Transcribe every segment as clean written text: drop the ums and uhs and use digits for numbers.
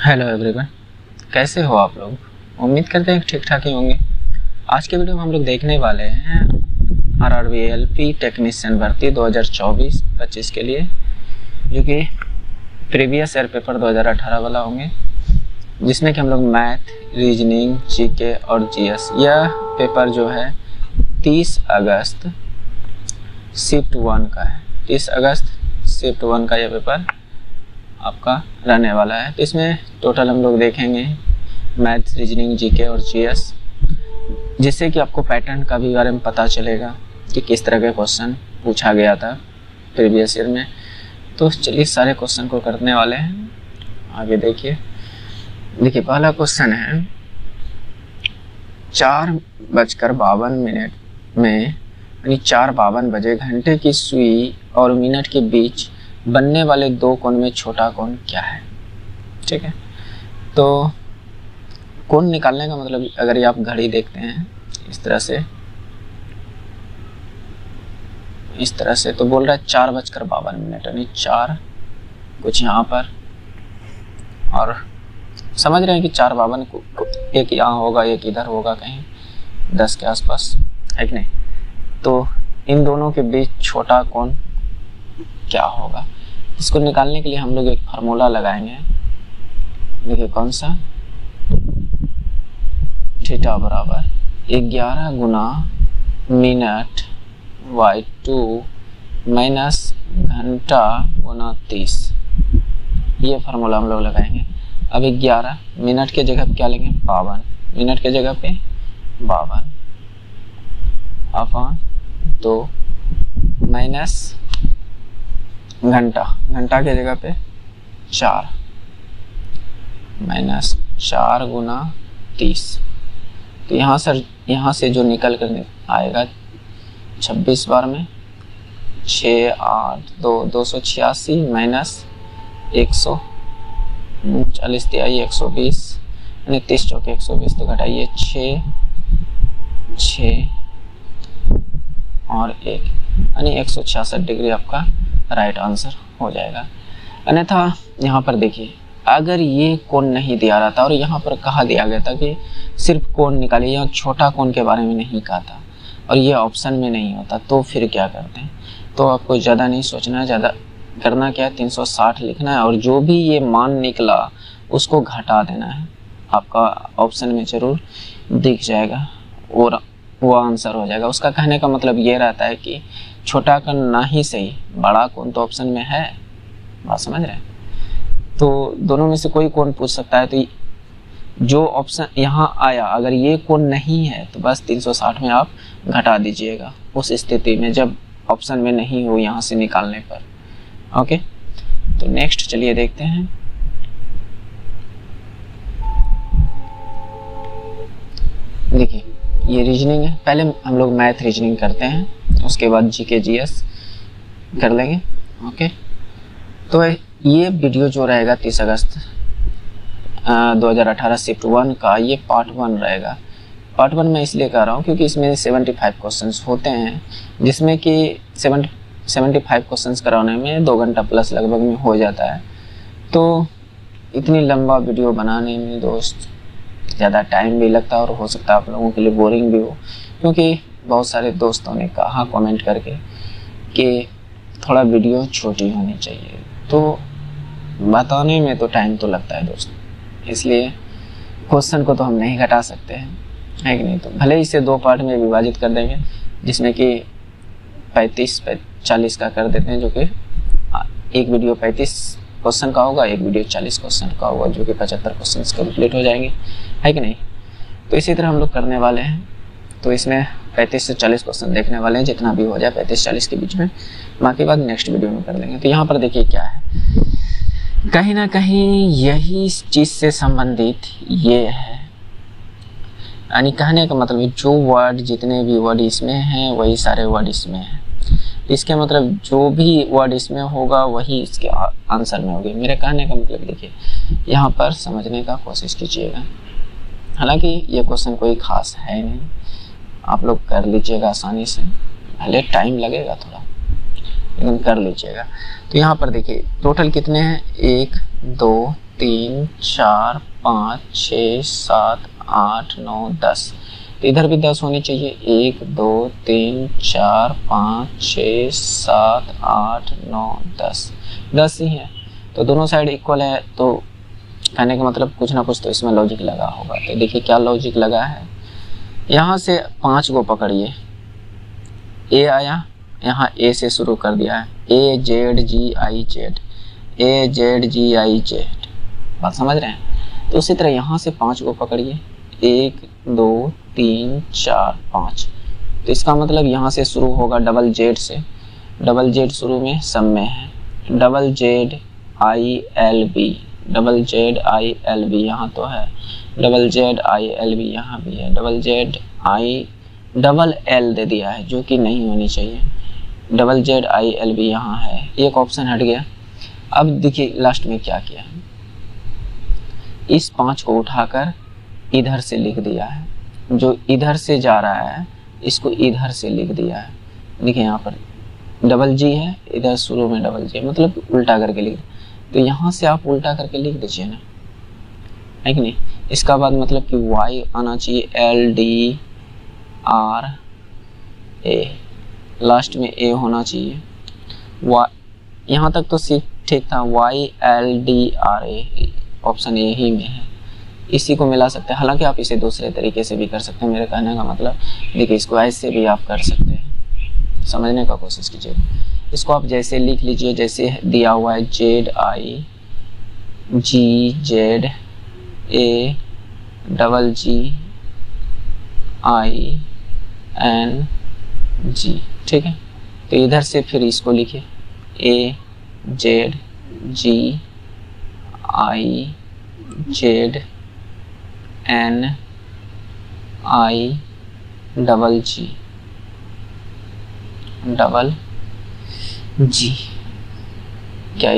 Hello everyone, कैसे हो आप लोग। उम्मीद करते हैं ठीक ठाक ही होंगे। आज के वीडियो में हम लोग देखने वाले हैं आरआरबी एलपी टेक्नीशियन भर्ती 2024-25 के लिए, जो कि प्रीवियस ईयर पेपर 2018 वाला होंगे, जिसमें कि हम लोग मैथ, रीजनिंग, जीके और जीएस। यह पेपर जो है 30 अगस्त शिफ्ट 1 का है। 30 अगस्त शिफ्ट 1 का यह पेपर आपका रहने वाला है। तो इसमें टोटल हम लोग देखेंगे मैथ्स, रीजनिंग, जीके और जीएस, जिससे कि आपको पैटर्न का भी बारे में पता चलेगा कि किस तरह के क्वेश्चन पूछा गया था प्रीवियस ईयर में। तो चलिए सारे क्वेश्चन को करने वाले हैं। आगे देखिए पहला क्वेश्चन है 4:52 में यानी 4:52 बजे घंटे की सुई और मिनट के बीच बनने वाले दो कोण में छोटा कोण क्या है। ठीक है, तो कोण निकालने का मतलब, अगर ये आप घड़ी देखते हैं इस तरह से तो बोल रहा है 4:52 यानी 4 कुछ यहाँ पर, और समझ रहे हैं कि 4:52 को एक यहाँ होगा, एक इधर होगा, कहीं 10 के आसपास है कि नहीं। तो इन दोनों के बीच छोटा कोण क्या होगा, इसको निकालने के लिए हम लोग एक फार्मूला लगाएंगे। देखिए कौन सा, थीटा बराबर 11 गुना मिनट y2 माइनस घंटा गुना 30। ये फार्मूला हम लोग लगाएंगे। अब 11 मिनट के जगह पे क्या लेंगे, 52 मिनट के जगह पे 52 अपॉन 2 माइनस घंटा के जगह पे 4 माइनस 4 गुना 30। तो यहाँ से जो निकल कर आएगा 26 बार में 6 8 2 286 माइनस 140 तिहाई 120 यानी 30 चौके 120। तो घटाइए 6 और 1 यानी 166 डिग्री आपका राइट आंसर हो जाएगा। अन्यथा यहाँ पर देखिए, अगर ये कोण नहीं दिया रहा था और यहाँ पर कहा दिया गया था कि सिर्फ कोण निकालिए, यहाँ छोटा कोण के बारे में नहीं कहा था और ये ऑप्शन में नहीं होता, तो फिर क्या करते हैं। तो आपको ज़्यादा नहीं सोचना है, ज़्यादा करना क्या है, 360 लिखना है और जो भी ये मान निकला उसको घटा देना है। आपका ऑप्शन में ज़रूर दिख जाएगा और वो आंसर हो जाएगा। उसका कहने का मतलब ये रहता है कि छोटा कोण ना ही सही, बड़ा कोण तो ऑप्शन में है। बात समझ रहे हैं। तो दोनों में से कोई कोण पूछ सकता है, तो जो ऑप्शन यहाँ आया अगर ये कोण नहीं है तो बस 360 में आप घटा दीजिएगा उस स्थिति में, जब ऑप्शन में नहीं हो यहाँ से निकालने पर। ओके, तो नेक्स्ट चलिए देखते हैं। देखिए ये रीजनिंग है, पहले हम लोग मैथ रीजनिंग करते हैं, उसके बाद जीके जीएस कर लेंगे। ओके, तो ये वीडियो जो रहेगा 30 अगस्त 2018 शिफ्ट 1 का, ये पार्ट 1 रहेगा। पार्ट 1 मैं इसलिए कर रहा हूँ क्योंकि इसमें 75 क्वेश्चंस होते हैं, जिसमें कि 75 क्वेश्चंस कराने में 2 घंटा प्लस लगभग में हो जाता है। तो इतनी लंबा वीडियो बनाने में दोस्त ज़्यादा टाइम भी लगता है और हो सकता है आप लोगों के लिए बोरिंग भी हो, क्योंकि बहुत सारे दोस्तों ने कहा कमेंट करके कि थोड़ा वीडियो छोटी होनी चाहिए। तो बताने में तो टाइम तो लगता है दोस्त, इसलिए क्वेश्चन को तो हम नहीं घटा सकते हैं, है कि नहीं। तो भले इसे 2 पार्ट में विभाजित कर देंगे, जिसमें कि 35-40 का कर देते हैं, जो कि एक वीडियो 35 क्वेश्चन का होगा, एक वीडियो 40 क्वेश्चन का होगा, जो कि 75 क्वेश्चन कंप्लीट हो जाएंगे, है कि नहीं। तो इसी तरह हम लोग करने वाले हैं। तो इसमें 35 से 40 क्वेश्चन देखने वाले हैं, जितना भी हो जाए 35-40 के बीच में, बाकी बात नेक्स्ट वीडियो में कर लेंगे। तो यहाँ पर देखिए क्या है, कहीं ना कहीं यही चीज़ से संबंधित ये है, यानी कहने का मतलब जो वर्ड, जितने भी वर्ड इसमें हैं वही सारे वर्ड इसमें हैं। इसके मतलब जो भी वर्ड इसमें होगा वही इसके आंसर में होगी। मेरे कहने का मतलब देखिए, यहाँ पर समझने का कोशिश कीजिएगा। हालांकि ये क्वेश्चन कोई खास है नहीं, आप लोग कर लीजिएगा आसानी से, भले टाइम लगेगा थोड़ा, लेकिन कर लीजिएगा। तो यहाँ पर देखिए टोटल कितने हैं, 1 2 3 4 5 6 7 8 9 10। तो इधर भी 10 होनी चाहिए। 1 2 3 4 5 6 7 8 9 10, 10 ही है। तो दोनों साइड इक्वल है, तो कहने का मतलब कुछ ना कुछ तो इसमें लॉजिक लगा होगा। तो देखिए क्या लॉजिक लगा है। यहाँ से 5 को पकड़िए, ए आया, यहाँ ए से शुरू कर दिया है, A Z G I Z, A Z G I Z, बात समझ रहे हैं। तो उसी तरह यहाँ से 5 को पकड़िए, 1 2 3 4 5। तो इसका मतलब यहाँ से शुरू होगा डबल जेड से, डबल जेड शुरू में सब में है, double Z I L B, double Z I L B यहाँ तो है, double Z I L B यहाँ भी है, double Z I double L दे दिया है जो कि नहीं होनी चाहिए, double Z I L B यहाँ है, एक ऑप्शन हट गया। अब देखिए लास्ट में क्या किया है, इस 5 को उठाकर इधर से लिख दिया है, जो इधर से जा रहा है इसको इधर से लिख दिया है। देखिए यहाँ पर डबल जी है, इधर शुरू में डबल जी, मतलब उल्टा करके लिख, तो यहाँ से आप उल्टा करके लिख दीजिए ना, है कि नहीं। इसका बाद मतलब कि y आना चाहिए एल डी आर ए, लास्ट में ए होना चाहिए, y यहाँ तक तो सिर्फ ठीक था, y L D R A option A ही में है, इसी को मिला सकते हैं। हालांकि आप इसे दूसरे तरीके से भी कर सकते हैं, मेरे कहने का मतलब देखिए इसको ऐसे भी आप कर सकते हैं, समझने का कोशिश कीजिए। इसको आप जैसे लिख लीजिए जैसे दिया हुआ है, Z I G Z A double G I N G, ठीक है। तो इधर से फिर इसको लिखिए, A Z G I Z N I double G double G. क्या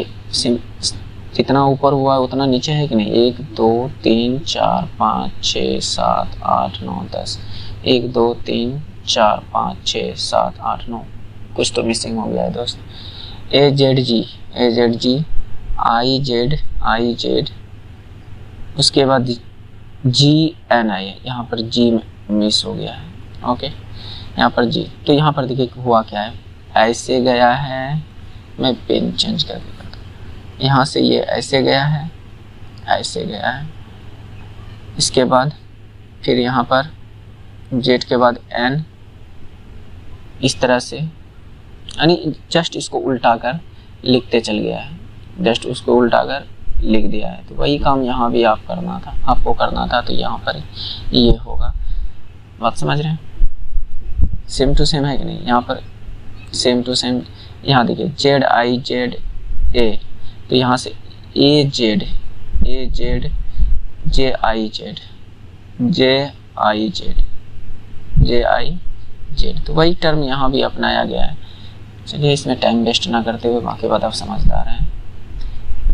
जितना ऊपर हुआ है उतना नीचे है कि नहीं, 1 2 3 4 5 6 7 8 9 10, 1 2 3 4 5 6 7 8 9, कुछ तो मिसिंग हो गया है दोस्त। ए जेड जी आई जेड, उसके बाद जी एन आई, यहाँ पर जी मिस हो गया है, ओके, यहाँ पर जी। तो यहाँ पर देखिए हुआ क्या है, ऐसे गया है, मैं पेन चेंज कर देता हूँ, यहाँ से ये ऐसे गया है, ऐसे गया है, इसके बाद फिर यहाँ पर जेड के बाद एन, इस तरह से, यानी जस्ट इसको उल्टा कर लिखते चल गया है, जस्ट उसको उल्टा कर लिख दिया है। तो वही काम यहाँ भी आपको करना था, तो यहाँ पर ये होगा, बात समझ रहे हैं, सेम टू सेम है कि नहीं। यहाँ पर सेम टू सेम, यहाँ देखिए जेड आई जेड ए, तो यहाँ से ए जेड जे आई जेड तो वही टर्म यहाँ भी अपनाया गया है। चलिए इसमें टाइम वेस्ट ना करते हुए बाकी बात आप समझदार हैं।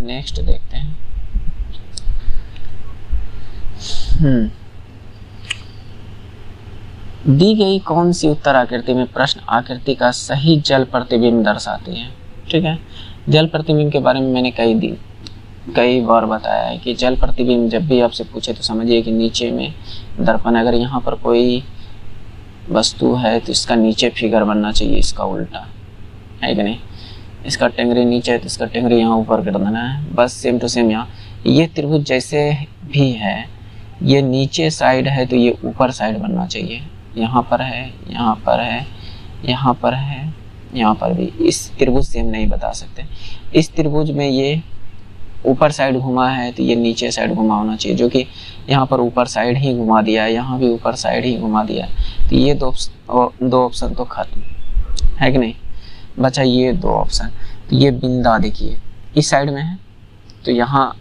नेक्स्ट देखते हैं। दी गई कौन सी उत्तर आकृति में प्रश्न आकृति का सही जल प्रतिबिंब दर्शाती है। ठीक है, जल प्रतिबिंब के बारे में मैंने कई बार बताया है कि जल प्रतिबिंब जब भी आपसे पूछे तो समझिए कि नीचे में दर्पण, अगर यहाँ पर कोई वस्तु है तो इसका नीचे फिगर बनना चाहिए, इसका उल्टा, है कि नहीं। इसका टेंगरी नीचे है तो इसका टेंगरी यहाँ ऊपर कर देना है, बस सेम टू सेम। यहाँ ये त्रिभुज जैसे भी है, ये नीचे साइड है तो ये ऊपर साइड बनना चाहिए। यहाँ पर है, यहाँ पर है, यहाँ पर है, यहाँ पर भी। इस त्रिभुज से हम नहीं बता सकते। इस त्रिभुज में ये ऊपर साइड घुमा है तो ये नीचे साइड घुमा होना चाहिए, जो कि यहाँ पर ऊपर साइड ही घुमा दिया है, यहाँ भी ऊपर साइड ही घुमा दिया है। तो ये दो ऑप्शन तो खत्म है कि नहीं, बचा ये दो ऑप्शन। तो ये बिंदा देखिए इस साइड में है, तो यहाँ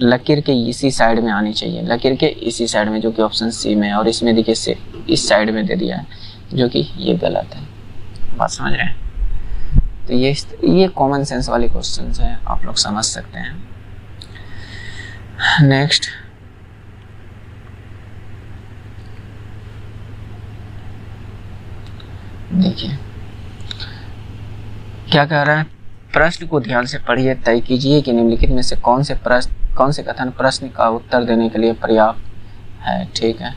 लकीर के इसी साइड में आनी चाहिए, लकीर के इसी साइड में, जो कि ऑप्शन सी में है। और इसमें देखिए से इस साइड में दे दिया है, जो कि ये गलत है। बात समझ रहे हैं। तो ये कॉमन सेंस वाले क्वेश्चंस हैं, आप लोग समझ सकते हैं। नेक्स्ट देखिए क्या कह रहा है, प्रश्न को ध्यान से पढ़िए, तय कीजिए कि निम्नलिखित में से कौन से कथन प्रश्न का उत्तर देने के लिए पर्याप्त है। ठीक है,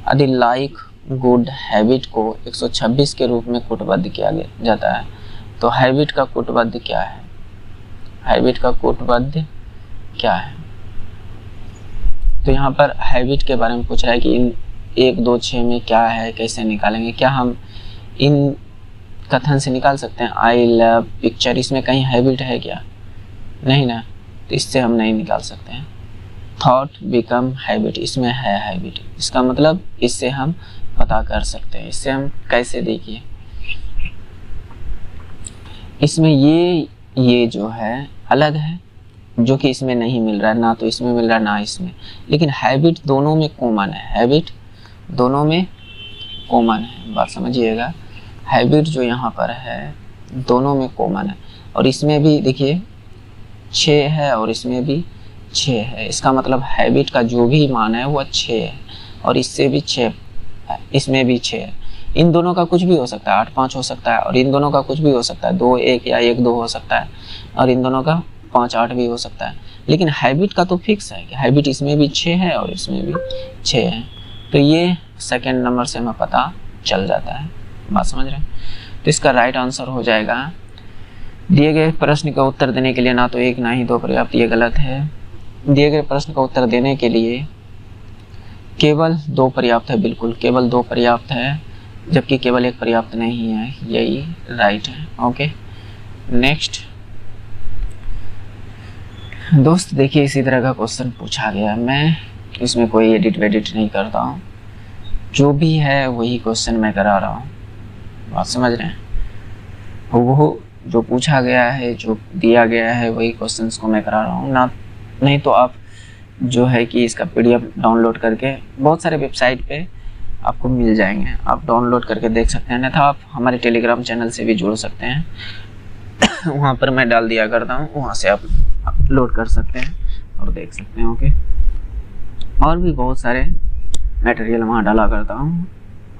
यदि लाइक गुड हैबिट को 126 के रूप में कूटबद्ध किया जाता है तो हैबिट का कूटबद्ध क्या है? हैबिट का कूटबद्ध क्या है? तो यहाँ पर हैबिट के बारे में पूछ रहा है कि इन 1 2 6 में क्या है, कैसे निकालेंगे? क्या हम इन कथन से निकाल सकते हैं आई लव पिक्चर? इसमें कहीं हैबिट है क्या? नहीं ना, तो इससे हम नहीं निकाल सकते हैं। थॉट बिकम हैबिट, इसमें है हैबिट, इसका मतलब इससे हम पता कर सकते हैं। इससे हम कैसे, देखिए इसमें ये जो है अलग है, जो कि इसमें नहीं मिल रहा है, ना तो इसमें मिल रहा है ना इसमें, लेकिन हैबिट दोनों में कॉमन है। हैबिट दोनों में कॉमन है, बात समझिएगा। हैबिट जो यहाँ पर है दोनों में कॉमन है, और इसमें भी देखिए 6 है और इसमें भी 6 है। इसका मतलब हैबिट का जो भी मान है वो 6 है, और इससे भी 6 है, इसमें भी 6 है। इन दोनों का कुछ भी हो सकता है, 8 5 हो सकता है, और इन दोनों का कुछ भी हो सकता है, 2 1 या 1 2 हो सकता है, और इन दोनों का 5 8 भी हो सकता है। लेकिन हैबिट का तो फिक्स है कि हैबिट इसमें भी 6 है और इसमें भी 6 है। तो ये सेकेंड नंबर से हमें पता चल जाता है, बात समझ रहे हैं? तो इसका राइट आंसर हो जाएगा, दिए गए प्रश्न का उत्तर देने के लिए ना तो 1 ना ही 2 पर्याप्त, ये गलत है। दिए गए प्रश्न का उत्तर देने के लिए केवल 2 पर्याप्त है, बिल्कुल केवल 2 पर्याप्त है, जबकि केवल 1 पर्याप्त नहीं है, यही राइट है। ओके, नेक्स्ट दोस्त देखिए, इसी तरह का क्वेश्चन पूछा गया। मैं इसमें कोई एडिट वेडिट नहीं करता हूँ, जो भी है वही क्वेश्चन मैं करा रहा हूँ, बात समझ रहे हैं? वो जो पूछा गया है, जो दिया गया है, वही क्वेश्चंस को मैं करा रहा हूँ ना। नहीं तो आप जो है कि इसका PDF डाउनलोड करके बहुत सारे वेबसाइट पे आपको मिल जाएंगे, आप डाउनलोड करके देख सकते हैं, नहीं तो आप हमारे टेलीग्राम चैनल से भी जुड़ सकते हैं। वहाँ पर मैं डाल दिया करता हूँ, वहाँ से आप अपलोड कर सकते हैं और देख सकते हैं। ओके, और भी बहुत सारे मटेरियल वहाँ डाला करता हूँ,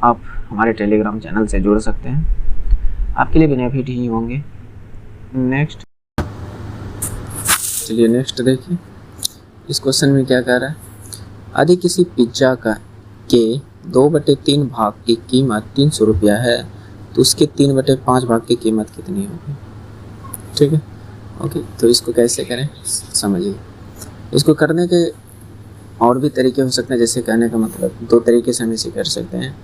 आप हमारे टेलीग्राम चैनल से जुड़ सकते हैं, आपके लिए बेनिफिट ही होंगे। नेक्स्ट, चलिए नेक्स्ट देखिए, इस क्वेश्चन में क्या कह रहा है? यदि किसी पिज्जा के 2/3 भाग की कीमत 300 रुपया है तो उसके 3/5 भाग की कीमत कितनी होगी? ठीक है, ओके, तो इसको कैसे करें समझिए। इसको करने के और भी तरीके हो सकते हैं, जैसे कहने का मतलब 2 तरीके से हम इसे कर सकते हैं।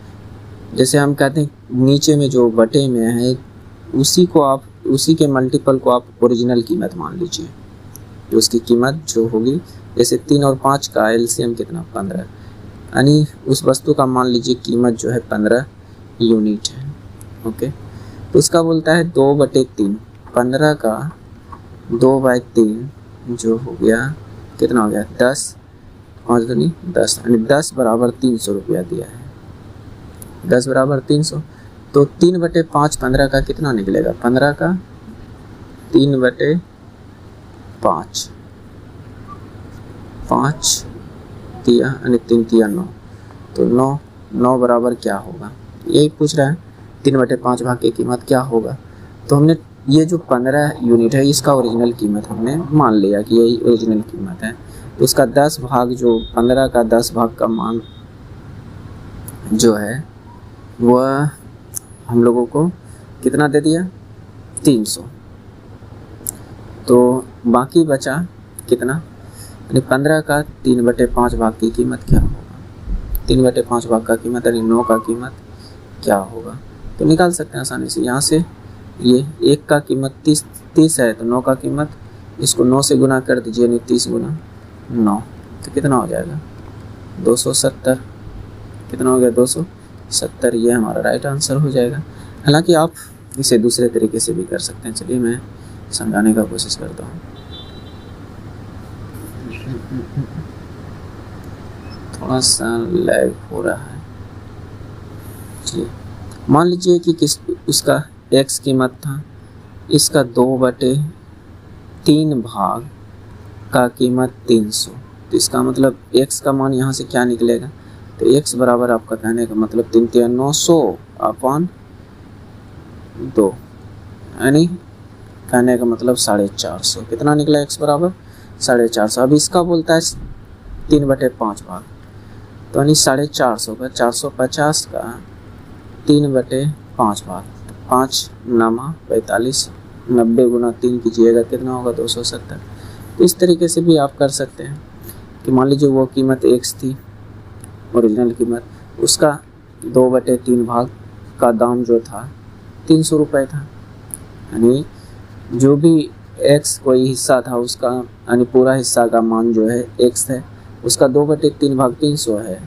जैसे हम कहते हैं नीचे में जो बटे में है उसी के मल्टीपल को आप ओरिजिनल कीमत मान लीजिए, तो उसकी कीमत जो होगी, जैसे 3 और 5 का LCM कितना 15, यानी उस वस्तु का मान लीजिए कीमत जो है 15 यूनिट है। ओके, तो उसका बोलता है 2/3, 15 का 2/3 जो हो गया कितना हो गया 10, और 10, यानी 10 बराबर 300 रुपया दिया है। 10 बराबर 300, तो 3/5 15 का कितना निकलेगा? 15 का 3/5, 5 दिया, यानी 3 तिया 9, तो 9 बराबर क्या होगा? यही पूछ रहा है, 3/5 भाग की कीमत क्या होगा? तो हमने ये जो 15 यूनिट है इसका ओरिजिनल कीमत हमने मान लिया कि यही ओरिजिनल कीमत है, तो उसका 10 भाग, जो 15 का 10 भाग का मान जो है वह हम लोगों को कितना दे दिया? 300। तो बाकी बचा कितना, यानी 15 का 3/5 भाग की कीमत क्या होगा? 3/5 भाग का कीमत यानी 9 का कीमत क्या होगा? तो निकाल सकते हैं आसानी से। यहाँ से ये 1 का कीमत 30 है, तो 9 का कीमत, इसको 9 से गुना कर दीजिए, यानी 30 गुना 9, तो कितना हो जाएगा? 270। कितना हो गया? 270। ये हमारा राइट आंसर हो जाएगा। हालांकि आप इसे दूसरे तरीके से भी कर सकते हैं, चलिए मैं समझाने का कोशिश करता हूँ। थोड़ा सा लैग हो रहा है। चलिए मान लीजिए कि उसका x कीमत था, इसका 2/3 भाग का कीमत 300, तो इसका मतलब x का मान यहाँ से क्या निकलेगा? तो x बराबर आपका कहने का मतलब 3 तिया 900 अपॉन 2, यानी कहने का मतलब 450, कितना निकला x बराबर 450। अब इसका बोलता है 3/5 भाग, तो यानी 450 का 450 का 3/5 भाग, 5 9 45, 90 गुना 3 कीजिएगा कितना होगा 270। तो इस तरीके से भी आप कर सकते हैं कि मान लीजिए वो कीमत x थी, ओरिजिनल कीमत, उसका 2/3 भाग का दाम जो था 300 रुपये था, यानी जो भी x कोई हिस्सा था उसका, यानी पूरा हिस्सा का मान जो है x है, उसका 2/3 भाग 300 है,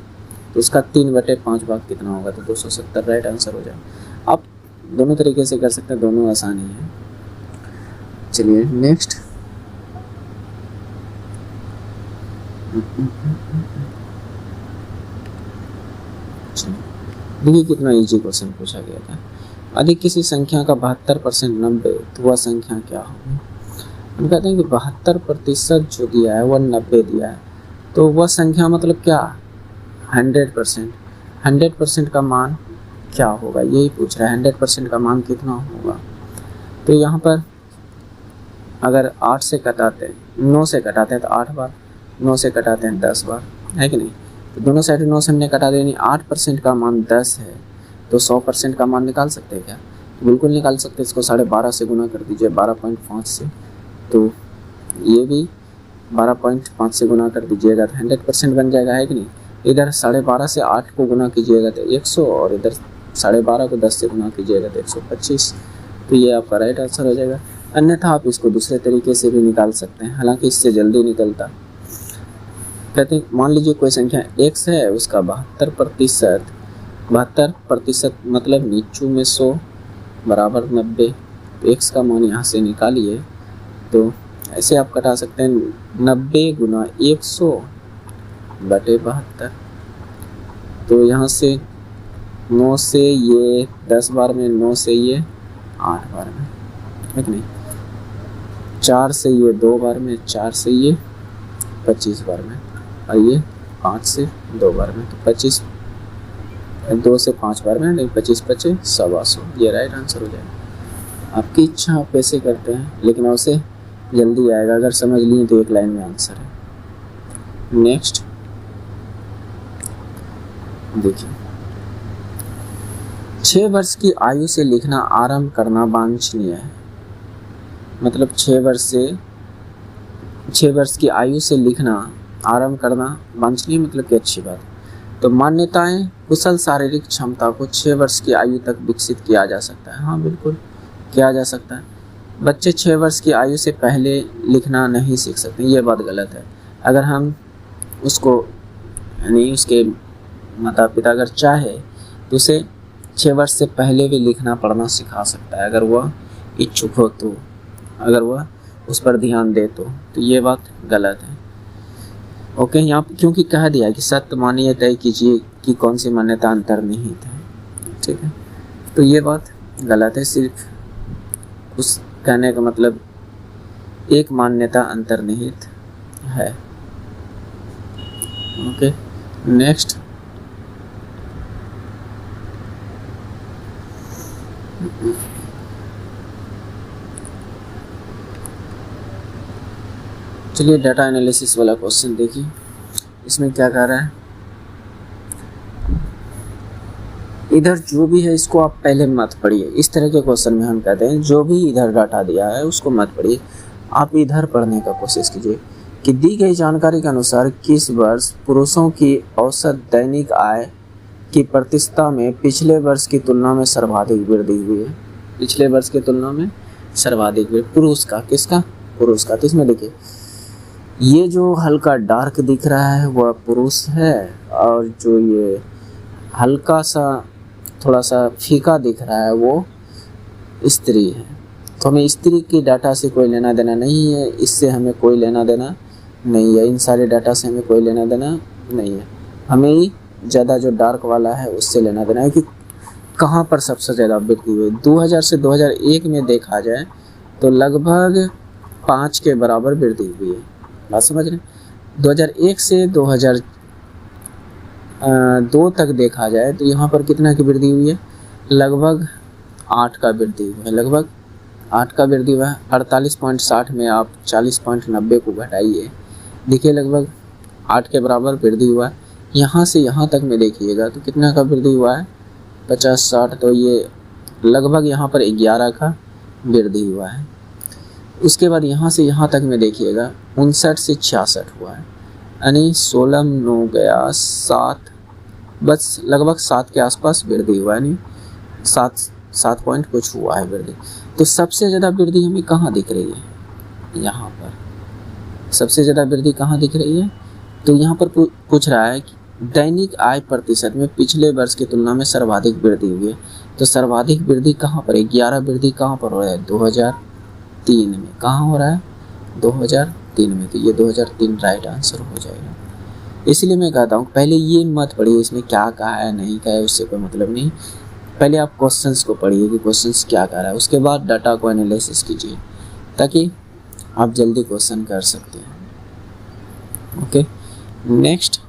तो उसका 3/5 भाग कितना होगा तो 270 राइट आंसर हो जाएगा। आप दोनों तरीके से कर सकते हैं, दोनों आसान ही है। चलिए नेक्स्ट, देखिए कितना इजी क्वेश्चन पूछा गया था। यदि किसी संख्या का 72% 90 तो वह संख्या क्या होगी। हम कहते हैं कि 72% जो दिया है वह 90 दिया है, तो वह संख्या मतलब क्या 100%, 100% का मान क्या होगा यही पूछ रहा है। 100% का मान कितना होगा, तो यहाँ पर अगर 8 से कटाते हैं, 9 से कटाते हैं तो 8 बार, 9 से कटाते हैं 10 बार, है कि नहीं। तो दोनों साइड 9 से हमने कटा देनी, 8% का मान 10 है, तो 100% का मान निकाल सकते हैं क्या, तो बिल्कुल निकाल सकते हैं। इसको 12.5 से गुना कर दीजिए 12.5 से, तो ये भी 12.5 से गुना कर दीजिएगा तो 100% बन जाएगा, है कि नहीं। इधर 12.5 से 8 को गुना कीजिएगा तो 100, और इधर 12.5 को 10 से गुना कीजिएगा तो 125, तो ये आपका राइट आंसर हो जाएगा। अन्यथा आप इसको दूसरे तरीके से भी निकाल सकते हैं, हालांकि इससे जल्दी निकलता। कहते हैं मान लीजिए कोई संख्या x है, उसका 72% मतलब नीचू में 100 बराबर 90, तो x का मान यहाँ से निकालिए, तो ऐसे आप कटा सकते हैं 90 गुना 100/72, तो यहाँ से 9 से ये 10 बार में, 9 से ये 8 बार में, है कि नहीं, 4 से ये 2 बार में, 4 से ये 25 बार में, और ये 5 से 2 बार में, तो 25 2 से 5 बार में, नहीं 25 25 125, ये राइट आंसर हो जाएगा। आपकी इच्छा आप कैसे करते हैं, लेकिन उससे जल्दी आएगा, अगर समझ लिए तो एक लाइन में आंसर है। नेक्स्ट देखिए, 6 वर्ष की आयु से लिखना आरंभ करना वांछनीय है, मतलब 6 वर्ष की आयु से लिखना आरंभ करना वांछनीय मतलब कि अच्छी बात। तो मान्यताएं, कुशल शारीरिक क्षमता को 6 वर्ष की आयु तक विकसित किया जा सकता है। हाँ बिल्कुल किया जा सकता है। बच्चे 6 वर्ष की आयु से पहले लिखना नहीं सीख सकते, ये बात गलत है। अगर हम उसको, यानी उसके माता पिता अगर चाहे तो उसे 6 वर्ष से पहले भी लिखना पढ़ना सिखा सकता है, अगर वह इच्छुक हो तो, अगर वह उस पर ध्यान दे तो ये बात गलत है। ओके, यहाँ क्योंकि कह दिया कि सत्य मानिए तय कीजिए कि कौन सी मान्यता अंतर्निहित है, ठीक है, तो ये बात गलत है। सिर्फ उस कहने का मतलब एक मान्यता अंतर्निहित है। ओके नेक्स्ट, चलिए डाटा एनालिसिस वाला क्वेश्चन देखिए, इसमें क्या कह रहा है। इधर जो भी है इसको आप पहले मत पढ़िए। इस तरह के क्वेश्चन में हम कहते हैं जो भी इधर डाटा दिया है उसको मत पढ़िए, आप इधर पढ़ने का कोशिश कीजिए कि दी गई जानकारी के अनुसार किस वर्ष पुरुषों की औसत दैनिक आय की प्रतिशतता में पिछले वर्ष की तुलना में सर्वाधिक वृद्धि हुई है। पिछले वर्ष की तुलना में सर्वाधिक वृद्धि पुरुष का, किसका, पुरुष का। तो इसमें देखिए ये जो हल्का डार्क दिख रहा है वह पुरुष है, और जो ये हल्का सा थोड़ा सा फीका दिख रहा है वो स्त्री है। तो हमें स्त्री की डाटा से कोई लेना देना नहीं है, इससे हमें कोई लेना देना नहीं है, इन सारे डाटा से हमें कोई लेना देना नहीं है। हमें ज़्यादा जो डार्क वाला है उससे लेना देना है कि कहाँ पर सबसे ज़्यादा वृद्धि हुई। 2000 से 2001 में देखा जाए तो लगभग 5 के बराबर वृद्धि हुई है, बात समझ रहे हैं। 2001 से 2002 तक देखा जाए तो यहाँ पर कितना की वृद्धि हुई है, लगभग 8 का वृद्धि हुई है, लगभग 8 का वृद्धि हुआ है। 48.60 में आप 40.90 को घटाइए, देखिए लगभग 8 के बराबर वृद्धि हुआ है। यहाँ से यहाँ तक में देखिएगा तो कितना का वृद्धि हुआ है, 50-60, तो ये लगभग यहाँ पर 11 का वृद्धि हुआ है। उसके बाद यहाँ से यहाँ तक में देखिएगा 59 से 66 हुआ है, यानी 16 9 गया 7, बस लगभग 7 के आसपास वृद्धि हुआ है, यानी 7 पॉइंट कुछ हुआ है वृद्धि। तो सबसे ज़्यादा वृद्धि हमें कहाँ दिख रही है, यहाँ पर सबसे ज़्यादा वृद्धि कहाँ दिख रही है। तो यहाँ पर पूछ रहा है कि दैनिक आय प्रतिशत में पिछले वर्ष की तुलना में सर्वाधिक वृद्धि हुई है। तो सर्वाधिक वृद्धि कहाँ पर है, 11 वृद्धि कहाँ पर हो रहा है, 2003 में। कहाँ हो रहा है, 2003 में। तो ये 2003 राइट आंसर हो जाएगा। इसलिए मैं कहता हूँ पहले ये मत पढ़िए इसमें क्या कहा है नहीं कहा है, उससे कोई मतलब नहीं। पहले आप क्वेश्चंस को पढ़िए कि क्वेश्चंस क्या कर रहा है, उसके बाद डाटा को एनालिसिस कीजिए ताकि आप जल्दी क्वेश्चन कर सकते हैं। ओके, नेक्स्ट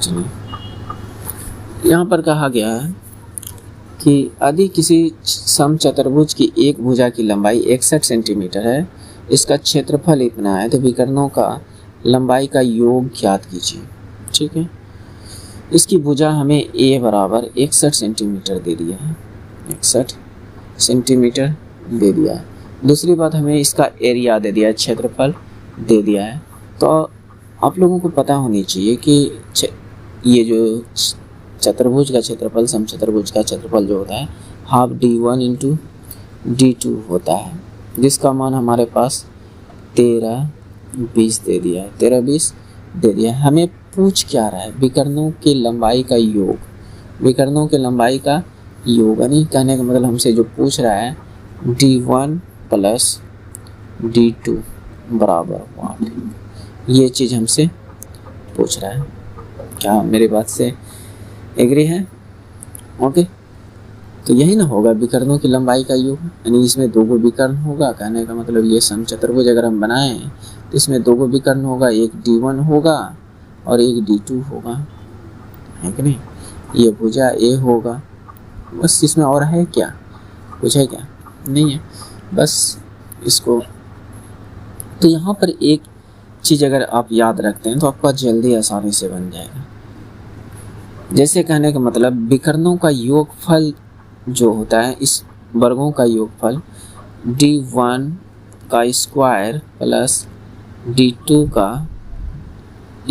चलिए, यहाँ पर कहा गया है कि यदि किसी समचतुर्भुज की एक भुजा की लंबाई 61 सेंटीमीटर है, इसका क्षेत्रफल इतना है, तो विकर्णों का लंबाई का योग ज्ञात कीजिए। ठीक है, इसकी भुजा हमें ए बराबर 61 सेंटीमीटर दे दिया है, 61 सेंटीमीटर दे दिया है। दूसरी बात हमें इसका एरिया दे दिया है, क्षेत्रफल दे दिया है। तो आप लोगों को पता होनी चाहिए कि ये जो चतुर्भुज का क्षेत्रफल, समचतुर्भुज का क्षेत्रफल जो होता है हाफ d1 इंटू d2 होता है, जिसका मान हमारे पास 13-20 दे दिया है, 13-20 दे दिया है। हमें पूछ क्या रहा है, विकर्णों की लंबाई का योग, विकर्णों के लंबाई का योग, यानी कहने का मतलब हमसे जो पूछ रहा है d1 प्लस d2 बराबर 1, ये चीज़ हमसे पूछ रहा है। क्या मेरी बात से एग्री है? ओके, तो यही ना होगा विकर्णों की लंबाई का योग, यानी इसमें 2 विकर्ण होगा। कहने का मतलब ये समचतुर्भुज अगर हम बनाएं तो इसमें 2 विकर्ण होगा, एक d1 होगा और एक d2 होगा, है कि नहीं। ये भुजा ए होगा, बस इसमें और है क्या, कुछ है क्या, नहीं है, बस इसको। तो यहाँ पर एक चीज़ अगर आप याद रखते हैं तो आपका जल्दी आसानी से बन जाएगा। जैसे कहने का मतलब विकर्णों का योगफल जो होता है, इस वर्गों का योगफल d1 का स्क्वायर प्लस d2 का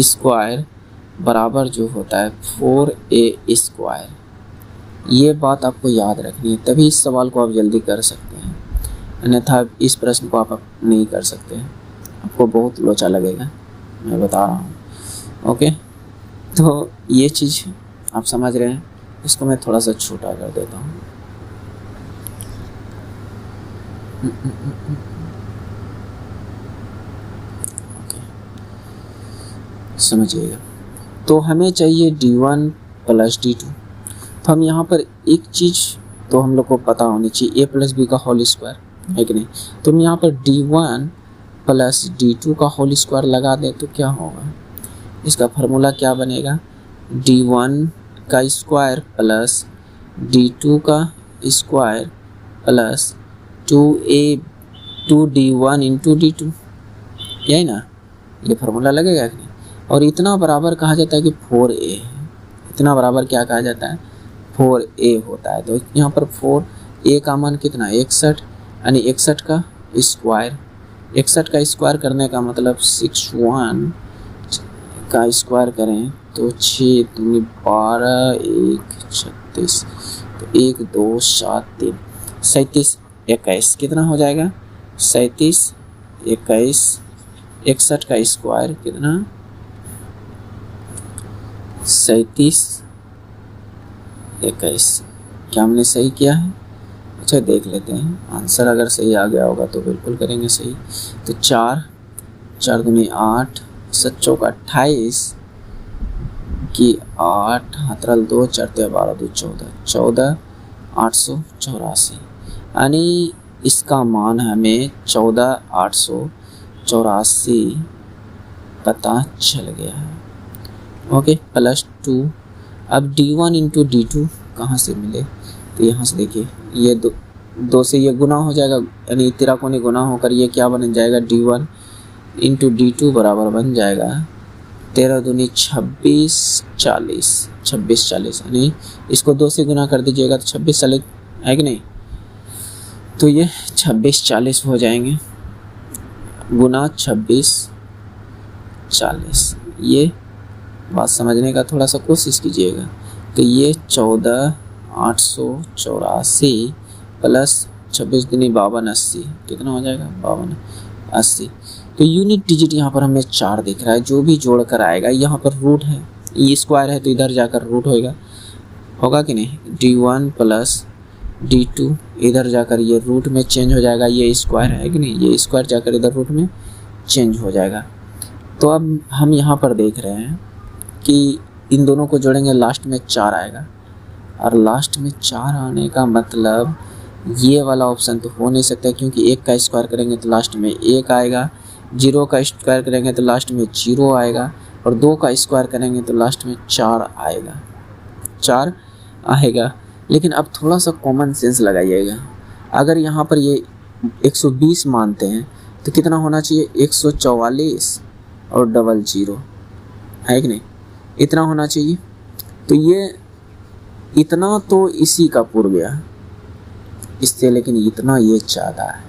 स्क्वायर बराबर जो होता है 4a स्क्वायर। ये बात आपको याद रखनी है, तभी इस सवाल को आप जल्दी कर सकते हैं, अन्यथा इस प्रश्न को आप नहीं कर सकते हैं, आपको बहुत लोचा लगेगा, मैं बता रहा हूँ। ओके, तो ये चीज़ आप समझ रहे हैं, इसको मैं थोड़ा सा छोटा कर देता हूँ। ओके, समझिएगा। तो हमें चाहिए d1 प्लस d2। तो हम यहाँ पर एक चीज़ तो हम लोग को पता होनी चाहिए, a प्लस बी का होल स्क्वायर, है कि नहीं। तो हम यहाँ पर d1 प्लस d2 का होल स्क्वायर लगा दें तो क्या होगा, इसका फार्मूला क्या बनेगा, d1 का स्क्वायर प्लस d2 का square plus 2d1 into d2, यही ना, ये फार्मूला लगेगा कि नहीं। और इतना बराबर कहा जाता है कि 4a है, इतना बराबर क्या कहा जाता है, 4a होता है। तो यहाँ पर 4a का मान कितना, 61, यानी 61 का स्क्वायर, 61 का स्क्वायर करने का मतलब 61 का स्क्वायर करें तो 6 दूनी 12, 1 36, तो 1 2 7 3 37 21 कितना हो जाएगा, 37 21, 61 का स्क्वायर कितना, 37 21। क्या हमने सही किया है? अच्छा देख लेते हैं, आंसर अगर सही आ गया होगा तो बिल्कुल करेंगे सही। तो 4 दूनी 8, 7 चौका 28 की 8 हाथरल 2 4 12 2 14 884, यानी इसका मान हमें 14884 पता चल गया है। Okay, plus 2। अब D1 इंटू D2 कहाँ से मिले, तो यहाँ से देखिए ये दो से ये गुना हो जाएगा, यानी तिराकोनी गुना होकर ये क्या बन जाएगा, D1 इंटू D2 बराबर बन जाएगा 13 दूनी 26 40, यानी इसको 2 से गुना कर दीजिएगा तो 26 40 है कि नहीं, तो ये 26 40 हो जाएंगे, गुना 26 40। ये बात समझने का थोड़ा सा कोशिश कीजिएगा। तो ये 14,884 प्लस 26 दूनी 52 80, कितना हो जाएगा 52 80। तो यूनिट डिजिट यहाँ पर हमें 4 दिख रहा है, जो भी जोड़ कर आएगा, यहाँ पर रूट है, ये स्क्वायर है तो इधर जाकर रूट होगा कि नहीं, D1 प्लस D2 इधर जाकर ये रूट में चेंज हो जाएगा, ये स्क्वायर है कि नहीं, ये स्क्वायर जाकर इधर रूट में चेंज हो जाएगा। तो अब हम यहाँ पर देख रहे हैं कि इन दोनों को जोड़ेंगे लास्ट में 4 आएगा, और लास्ट में 4 आने का मतलब ये वाला ऑप्शन तो हो नहीं सकता, क्योंकि 1 का स्क्वायर करेंगे तो लास्ट में 1 आएगा, 0 का स्क्वायर करेंगे तो लास्ट में 0 आएगा, और 2 का स्क्वायर करेंगे तो लास्ट में 4 आएगा। लेकिन अब थोड़ा सा कॉमन सेंस लगाइएगा, अगर यहाँ पर ये 120 मानते हैं तो कितना होना चाहिए, 144 और 00 है कि नहीं, इतना होना चाहिए। तो ये इतना तो इसी का पूर गया इससे, लेकिन इतना ये ज़्यादा है,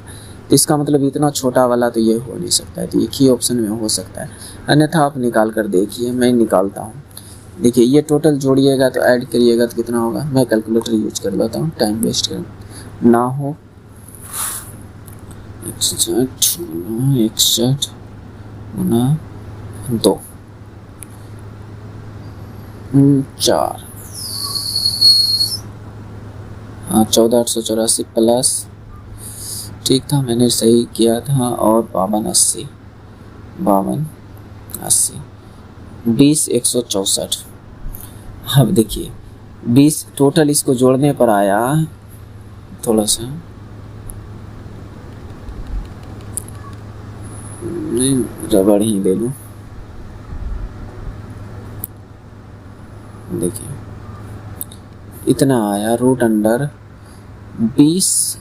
तो इसका मतलब इतना छोटा वाला तो ये हो नहीं सकता है, तो एक ही ऑप्शन में हो सकता है, अन्यथा आप निकाल कर देखिए, मैं निकालता हूँ। देखिए ये टोटल जोड़िएगा तो ऐड करिएगा तो कितना होगा, मैं कैलकुलेटर यूज कर लेता हूँ, टाइम वेस्ट कर ना हो। 61 गुना 2 4, हाँ 14,884 प्लस, ठीक था मैंने सही किया था, और 52 80 20 164। अब देखिए 20 टोटल इसको जोड़ने पर आया, थोड़ा सा नहीं रबड़ ही ले लूँ, देखिए इतना आया, रूट अंडर 20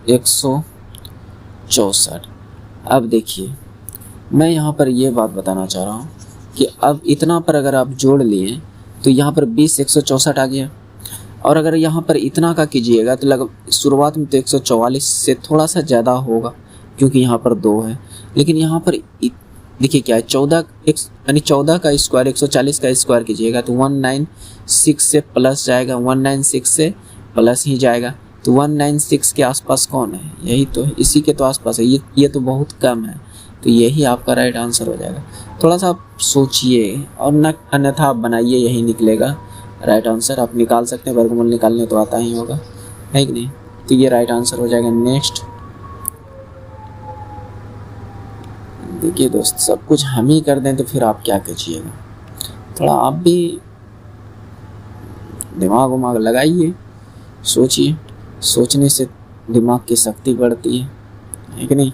164। अब देखिए मैं यहाँ पर ये बात बताना चाह रहा हूँ कि अब इतना पर अगर आप जोड़ लिए तो यहाँ पर 20 164 आ गया, और अगर यहाँ पर इतना का कीजिएगा तो शुरुआत में तो 144 से थोड़ा सा ज़्यादा होगा, क्योंकि यहाँ पर 2 है, लेकिन यहाँ पर देखिए क्या है, 14 यानी 14 का स्क्वायर 140 का स्क्वायर कीजिएगा तो 196 से प्लस जाएगा, 196 से प्लस ही जाएगा, तो 196 के आसपास कौन है, यही तो है, इसी के तो आसपास है, ये तो बहुत कम है, तो यही आपका राइट आंसर हो जाएगा। थोड़ा सा आप सोचिए और न अन्यथा आप बनाइए, यही निकलेगा राइट आंसर। आप निकाल सकते हैं, वर्गमूल निकालने तो आता ही होगा, है कि नहीं, तो ये राइट आंसर हो जाएगा। नेक्स्ट देखिए दोस्त, सब कुछ हम ही कर दें तो फिर आप क्या कीजिएगा, थोड़ा आप भी दिमाग लगाइए, सोचिए, सोचने से दिमाग की शक्ति बढ़ती है कि नहीं।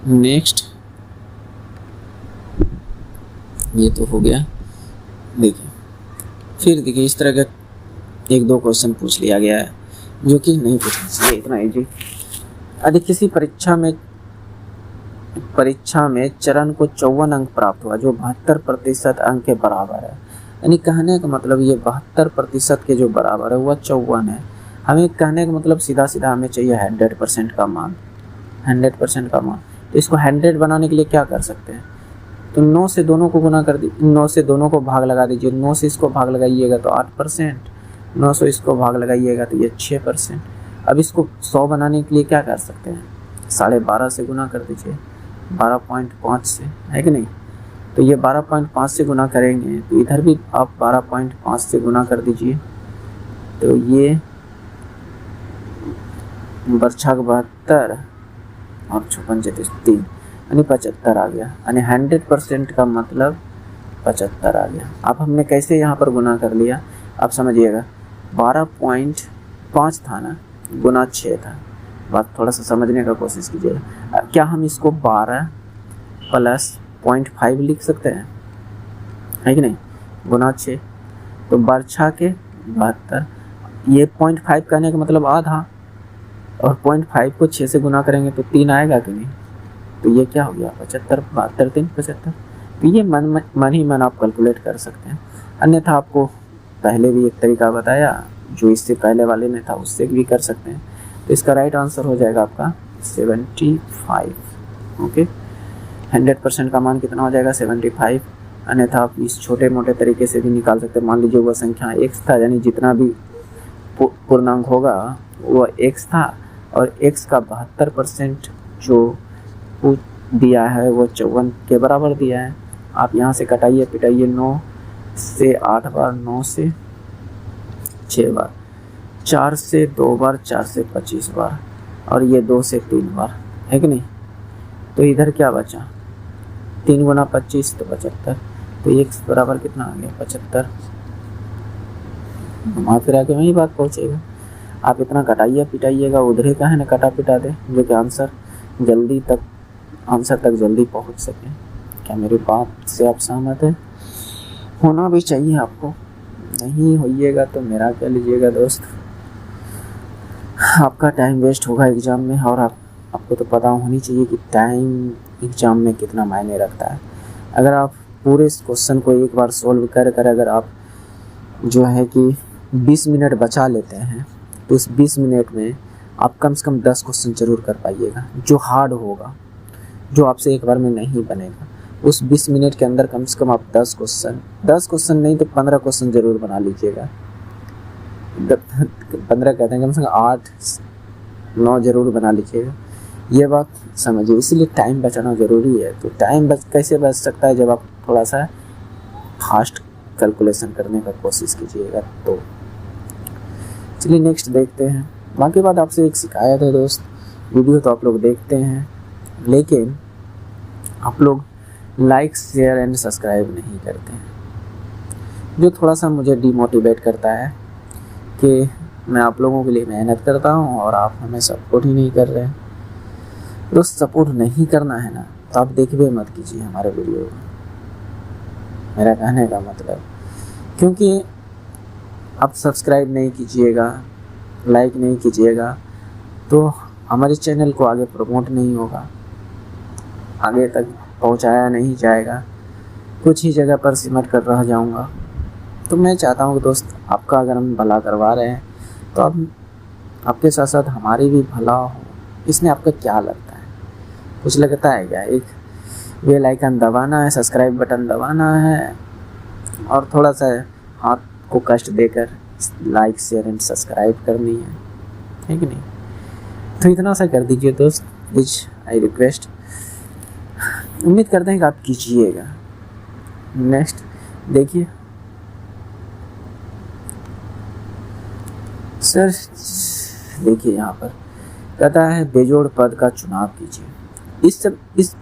नेक्स्ट ये तो हो गया। देखिए फिर देखिए इस तरह का 1-2 क्वेश्चन पूछ लिया गया है जो कि नहीं पूछना चाहिए, इतना इजी। यदि किसी परीक्षा में चरण को 54 अंक प्राप्त हुआ जो 72% अंक के बराबर है, यानी कहने का मतलब ये 72% के जो बराबर है वह 54 है। हमें कहने का मतलब सीधा हमें चाहिए 100% का मान, 100% का मान। तो इसको 100 बनाने के लिए क्या कर सकते हैं, तो 9 से दोनों को गुना कर दीजिए, 9 से दोनों को भाग लगा दीजिए, 9 से इसको भाग लगाइएगा तो 8%, 9 से इसको भाग लगाइएगा तो ये 6%। अब इसको 100 बनाने के लिए क्या कर सकते हैं, 12.5 से गुना कर दीजिए, 12.5 से, है कि नहीं। तो ये 12.5 से गुना करेंगे तो इधर भी आप 12.5 से गुना कर दीजिए, तो ये बरछक 72 और 56 3 यानी 75 आ गया, यानी 100% का मतलब 75 आ गया। अब हमने कैसे यहाँ पर गुना कर लिया, आप समझिएगा, 12.5 था ना, गुना 6 था, बात थोड़ा सा समझने का कोशिश कीजिएगा। क्या हम इसको 12 + 0.5 लिख सकते हैं, है कि नहीं। गुना 6, तो बार 6 के 72। ये 0.5 कहने का मतलब आधा, और 0.5 को 6 से गुना करेंगे तो 3 आएगा कि नहीं, तो ये क्या हो गया 75, 72 3 75। तो ये मन ही मन आप कैलकुलेट कर सकते हैं। अन्यथा आपको पहले भी एक तरीका बताया जो इससे पहले वाले में था, उससे भी कर सकते हैं। तो इसका राइट आंसर हो जाएगा आपका 75। ओके, 100% का मान कितना हो जाएगा 75। अन्यथा आप इस छोटे मोटे तरीके से भी निकाल सकते हैं। मान लीजिए वह संख्या x था, यानी जितना भी पूर्णांक होगा वह x था, और x का 72% जो दिया है वो 54 के बराबर दिया है। आप यहाँ से कटाइए पिटाइए, 9 से 8 बार, 9 से 6 बार, 4 से 2 बार, 4 से 25 बार, और ये 2 से 3 बार, है कि नहीं। तो इधर क्या बचा, 3 गुना 25 तो 75। तो x बराबर कितना आ गया 75। घुमा फिरा के वही बात पहुँचेगा। आप इतना कटाइए पिटाइएगा, उधरे का है ना कटा पिटा दे, जो कि आंसर तक जल्दी पहुंच सके। क्या मेरी बात से आप सहमत हैं? होना भी चाहिए आपको, नहीं होइएगा तो मेरा क्या लीजिएगा दोस्त, आपका टाइम वेस्ट होगा एग्ज़ाम में। और आपको तो पता होनी चाहिए कि टाइम एग्ज़ाम में कितना मायने रखता है। अगर आप पूरे क्वेश्चन को एक बार सोल्व कर अगर आप जो है कि 20 मिनट बचा लेते हैं, तो उस 20 मिनट में आप कम से कम 10 क्वेश्चन जरूर कर पाइएगा, जो हार्ड होगा, जो आपसे एक बार में नहीं बनेगा। उस 20 मिनट के अंदर कम से कम आप 10 क्वेश्चन नहीं तो 15 क्वेश्चन जरूर बना लीजिएगा। 15 कहते हैं, कम से कम 8-9 जरूर बना लीजिएगा। ये बात समझिए, इसीलिए टाइम बचाना ज़रूरी है। तो टाइम कैसे बच सकता है, जब आप थोड़ा सा फास्ट कैलकुलेशन करने का कोशिश कीजिएगा। तो चलिए नेक्स्ट देखते हैं। बाकी बात आपसे एक शिकायत है दोस्त, वीडियो तो आप लोग देखते हैं, लेकिन आप लोग लाइक शेयर एंड सब्सक्राइब नहीं करते हैं, जो थोड़ा सा मुझे डिमोटिवेट करता है कि मैं आप लोगों के लिए मेहनत करता हूं और आप हमें सपोर्ट ही नहीं कर रहे हैं। दोस्त सपोर्ट नहीं करना है ना, तो आप देखिए मत कीजिए हमारे वीडियो को, मेरा कहने का मतलब। क्योंकि आप सब्सक्राइब नहीं कीजिएगा, लाइक नहीं कीजिएगा, तो हमारे चैनल को आगे प्रमोट नहीं होगा, आगे तक पहुंचाया नहीं जाएगा, कुछ ही जगह पर सिमट कर रह जाऊंगा। तो मैं चाहता हूं कि दोस्त आपका अगर हम भला करवा रहे हैं तो अब आपके साथ साथ हमारी भी भला हो। इसमें आपका क्या लगता है, कुछ लगता है क्या? एक बेल आइकन दबाना है, सब्सक्राइब बटन दबाना है, और थोड़ा सा हाथ को कष्ट देकर लाइक शेयर एंड सब्सक्राइब करनी है कि नहीं। तो इतना सा कर दीजिए दोस्त, प्लीज आई रिक्वेस्ट। उम्मीद करते हैं कि आप कीजिएगा। नेक्स्ट देखिए सर, देखिए यहाँ पर कहता है बेजोड़ पद का चुनाव कीजिए। इस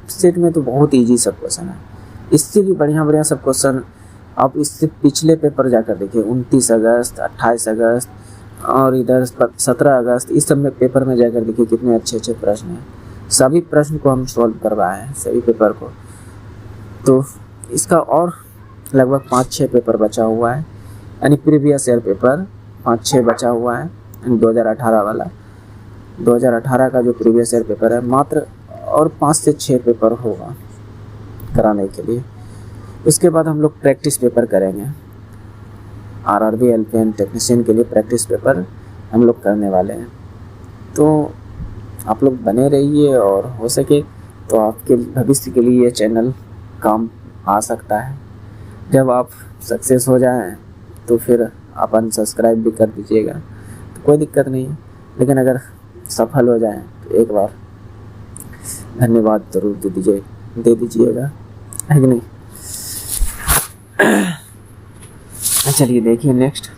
सेट में तो बहुत इजी सब क्वेश्चन है, इससे भी बढ़िया सब क्वेश्चन आप इससे पिछले पेपर जाकर देखिए, 29 अगस्त, 28 अगस्त और इधर 17 अगस्त, इस सब में पेपर में जाकर देखिए कितने अच्छे अच्छे प्रश्न हैं। सभी प्रश्न को हम सॉल्व करवाए हैं, सभी पेपर को। तो इसका और लगभग 5-6 पेपर बचा हुआ है, यानी प्रीवियस ईयर पेपर 5-6 बचा हुआ है, 2018 वाला। 2018 का जो प्रीवियस ईयर पेपर है, मात्र और 5 से 6 पेपर होगा कराने के लिए। उसके बाद हम लोग प्रैक्टिस पेपर करेंगे, आरआरबी एलपीएन टेक्नीशियन के लिए प्रैक्टिस पेपर हम लोग करने वाले हैं। तो आप लोग बने रहिए, और हो सके तो आपके भविष्य के लिए ये चैनल काम आ सकता है। जब आप सक्सेस हो जाएं तो फिर आप अनसब्सक्राइब भी कर दीजिएगा, तो कोई दिक्कत नहीं है। लेकिन अगर सफल हो जाएं तो एक बार धन्यवाद ज़रूर दे दीजिएगा, है कि नहीं। चलिए देखिए नेक्स्ट,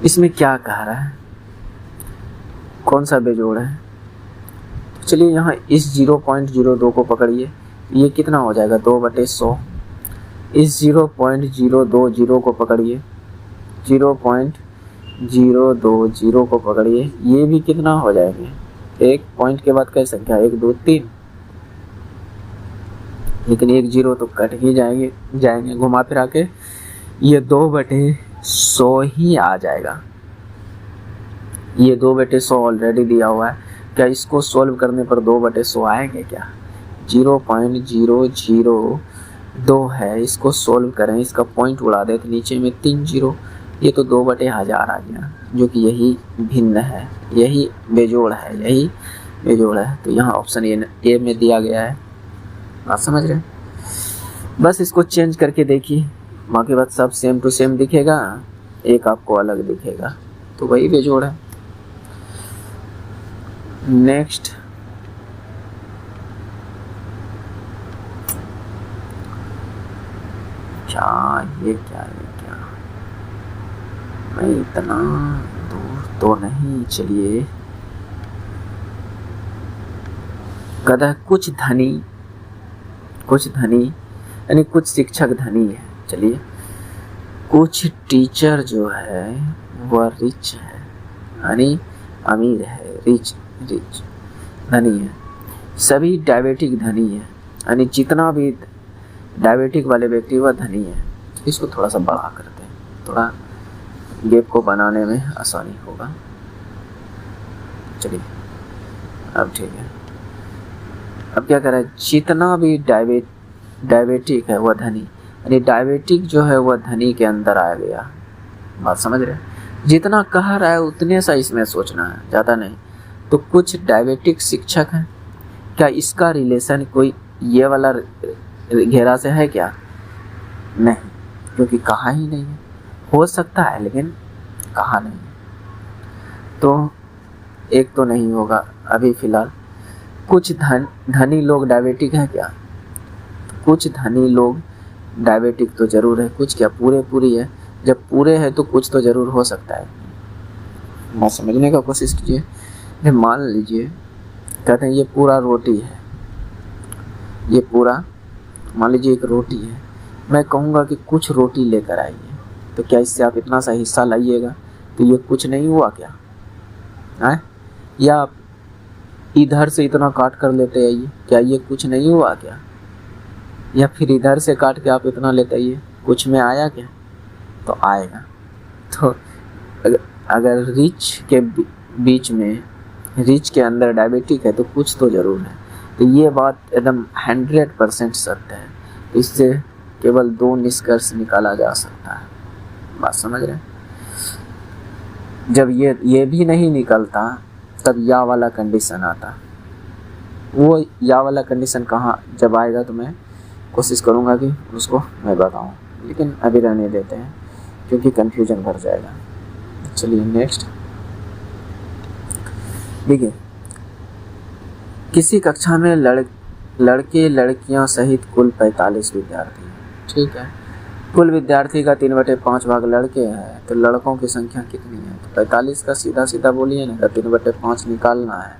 इसमें क्या कह रहा है, कौन सा बेजोड़ है। चलिए यहाँ इस 0.02 को पकड़िए, ये कितना हो जाएगा 2/100। इस 0.020 को पकड़िए, 0.020 को पकड़िए, ये भी कितना हो जाएंगे, एक पॉइंट के बाद कई संख्या 1 2 3, लेकिन 1 0 तो कट ही जाएंगे घुमा फिरा के, ये 2/100 ही आ जाएगा। ये 2/100 ऑलरेडी दिया हुआ है, क्या इसको सोल्व करने पर 2/100 आएंगे क्या? 0.002 है, इसको सोल्व करें, इसका पॉइंट उड़ा दे तो नीचे में 3 0, ये तो 2/1000 आ गया, जो कि यही भिन्न है, यही बेजोड़ है, तो यहाँ ऑप्शन ए में दिया गया है। आप समझ रहे हैं? बस इसको चेंज करके देखिए, बाकी बात सब सेम टू सेम दिखेगा, एक आपको अलग दिखेगा, तो वही बेजोड़ है। नेक्स्ट, ये क्या मैं इतना दूर तो नहीं, चलिए। कहता है कुछ धनी यानी कुछ शिक्षक धनी है, चलिए। कुछ टीचर जो है वह रिच है, यानी अमीर है, रिच धनी है। सभी डायबिटिक धनी है, यानी जितना भी डायबिटिक वाले व्यक्ति वह धनी है। इसको थोड़ा सा बड़ा करते हैं, थोड़ा गैप को बनाने में आसानी होगा। चलिए अब ठीक है। अब क्या कर रहा है, जितना भी डायबिटिक है वह धनी, यानी डायबिटिक जो है वह धनी के अंदर आ गया। बात समझ रहे हैं? जितना कह रहा है उतने सा इसमें सोचना है, ज़्यादा नहीं। तो कुछ डायबिटिक शिक्षक हैं, क्या इसका रिलेशन कोई ये वाला घेरा से है क्या? नहीं, क्योंकि कहा ही नहीं है। हो सकता है लेकिन कहा नहीं है, तो एक तो नहीं होगा अभी फिलहाल। कुछ धनी लोग डायबिटिक है क्या? कुछ धनी लोग डायबिटिक तो जरूर है, कुछ क्या पूरी है। जब पूरे है तो कुछ तो जरूर हो सकता है। मैं समझने का कोशिश कीजिए। मान लीजिए कहते हैं ये पूरा रोटी है, ये पूरा मान लीजिए एक रोटी है, मैं कहूँगा कि कुछ रोटी लेकर आइए, तो क्या इससे आप इतना सा हिस्सा लाइएगा? तो ये कुछ नहीं हुआ क्या है? या आप इधर से इतना काट कर लेते आइए, क्या ये कुछ नहीं हुआ क्या? या फिर इधर से काट के आप इतना लेते आइए, कुछ में आया क्या? तो आएगा। तो अगर रिच के बीच में, रिच के अंदर डायबिटिक है तो कुछ तो ज़रूर है। तो ये बात एकदम 100% सत्य है। इससे केवल 2 निष्कर्ष निकाला जा सकता है। बात समझ रहे हैं? जब ये भी नहीं निकलता तब या वाला कंडीशन आता। वो या वाला कंडीशन कहाँ जब आएगा तो मैं कोशिश करूँगा कि उसको मैं बताऊँ, लेकिन अभी रहने देते हैं क्योंकि कन्फ्यूजन भर जाएगा। चलिए नेक्स्ट देखिए। किसी कक्षा में लड़के लड़कियां सहित कुल 45 विद्यार्थी हैं, ठीक है। कुल विद्यार्थी का 3/5 भाग लड़के हैं, तो लड़कों की संख्या कितनी है? तो 45 का सीधा बोलिए ना, 3/5 निकालना है।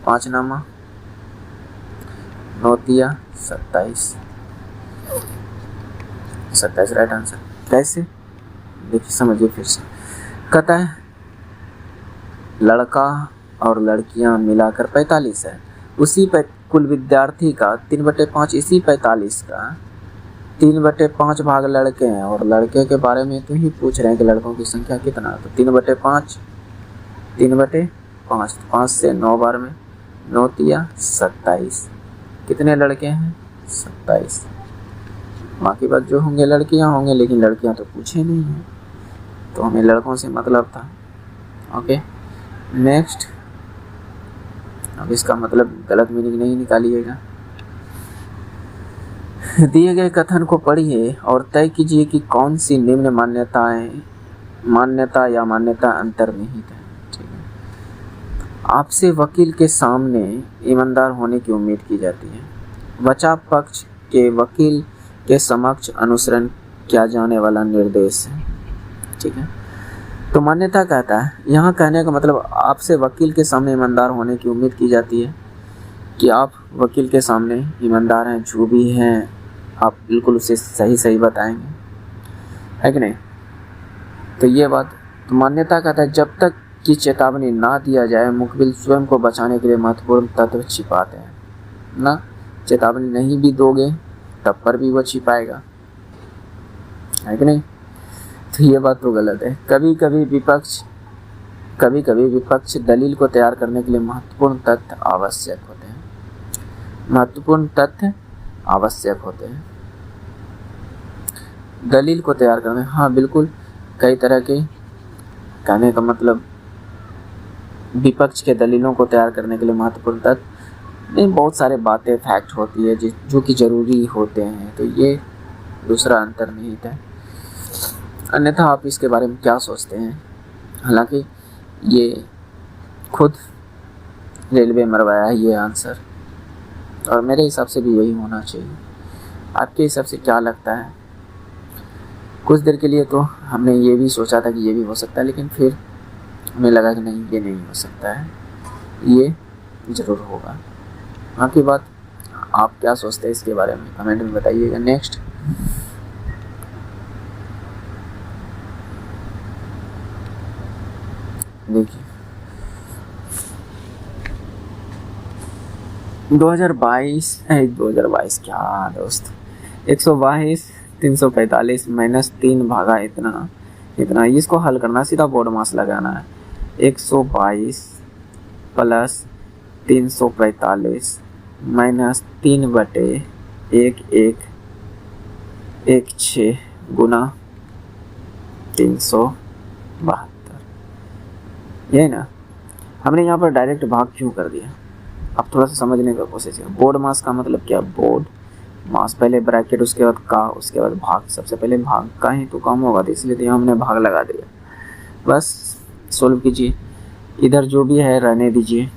5 नामा 9 तिया 27 राइट आंसर। कैसे? देखिए समझिए फिर से। कहता है लड़का और लड़कियां मिलाकर 45 है, उसी पे कुल विद्यार्थी का 3/5, इसी 45 का 3/5 भाग लड़के हैं, और लड़के के बारे में तो ही पूछ रहे हैं कि लड़कों की संख्या कितना। तो 3/5 5 से 9 बार में 9 तिया 27। कितने लड़के हैं? 27। बाकी बात जो होंगे लड़कियां होंगे, लेकिन लड़कियां तो पूछे नहीं हैं, तो हमें लड़कों से मतलब था। Okay next. अब इसका मतलब गलत मीनिंग नहीं निकालिएगा। दिए गए कथन को पढ़िए और तय कीजिए कि कौन सी निम्न मान्यता अंतर्निहित है। ठीक है। आपसे वकील के सामने ईमानदार होने की उम्मीद की जाती है। बचाव पक्ष के वकील के समक्ष अनुसरण किया जाने वाला निर्देश है। ठीक है। तो मान्यता कहता है, यहाँ कहने का मतलब आपसे वकील के सामने ईमानदार होने की उम्मीद की जाती है कि आप वकील के सामने ईमानदार हैं, जो भी हैं आप बिल्कुल उसे सही बताएंगे, है कि नहीं। तो ये बात, तो मान्यता कहता है जब तक कि चेतावनी ना दिया जाए, मुखबिर स्वयं को बचाने के लिए महत्वपूर्ण तत्व छिपाते हैं ना। चेतावनी नहीं भी दोगे तब पर भी वो छिपाएगा, है कि नहीं? तो ये बात तो गलत है। कभी कभी विपक्ष दलील को तैयार करने के लिए महत्वपूर्ण तथ्य आवश्यक होते हैं। दलील को तैयार करने, हाँ बिल्कुल, कई तरह के, कहने का मतलब विपक्ष के दलीलों को तैयार करने के लिए महत्वपूर्ण तथ्य नहीं, बहुत सारे बातें फैक्ट होती है जो कि जरूरी होते हैं। तो ये दूसरा अंतर्निहित है। अन्यथा आप इसके बारे में क्या सोचते हैं? हालांकि ये खुद रेलवे मरवाया है ये आंसर, और मेरे हिसाब से भी यही होना चाहिए। आपके हिसाब से क्या लगता है? कुछ देर के लिए तो हमने ये भी सोचा था कि ये भी हो सकता है, लेकिन फिर हमें लगा कि नहीं, ये नहीं हो सकता है, ये ज़रूर होगा। बाकी बात आप क्या सोचते हैं इसके बारे में कमेंट में बताइएगा। नेक्स्ट देखिए, 2022 क्या दोस्त, 122 345 माइनस 3 भागा इतना, इसको हल करना, सीधा बोर्ड मास लगाना है। 122 प्लस 345 माइनस 3/1 गुना 372, ये ना। हमने यहाँ पर डायरेक्ट भाग क्यों कर दिया? अब थोड़ा सा समझने का कोशिश है। बोर्ड मास का मतलब क्या? बोर्ड मास, पहले ब्रैकेट, उसके बाद का, उसके बाद भाग। सबसे पहले भाग का ही तो काम होगा, तो इसलिए तो हमने भाग लगा दिया। बस सोल्व कीजिए, इधर जो भी है रहने दीजिए,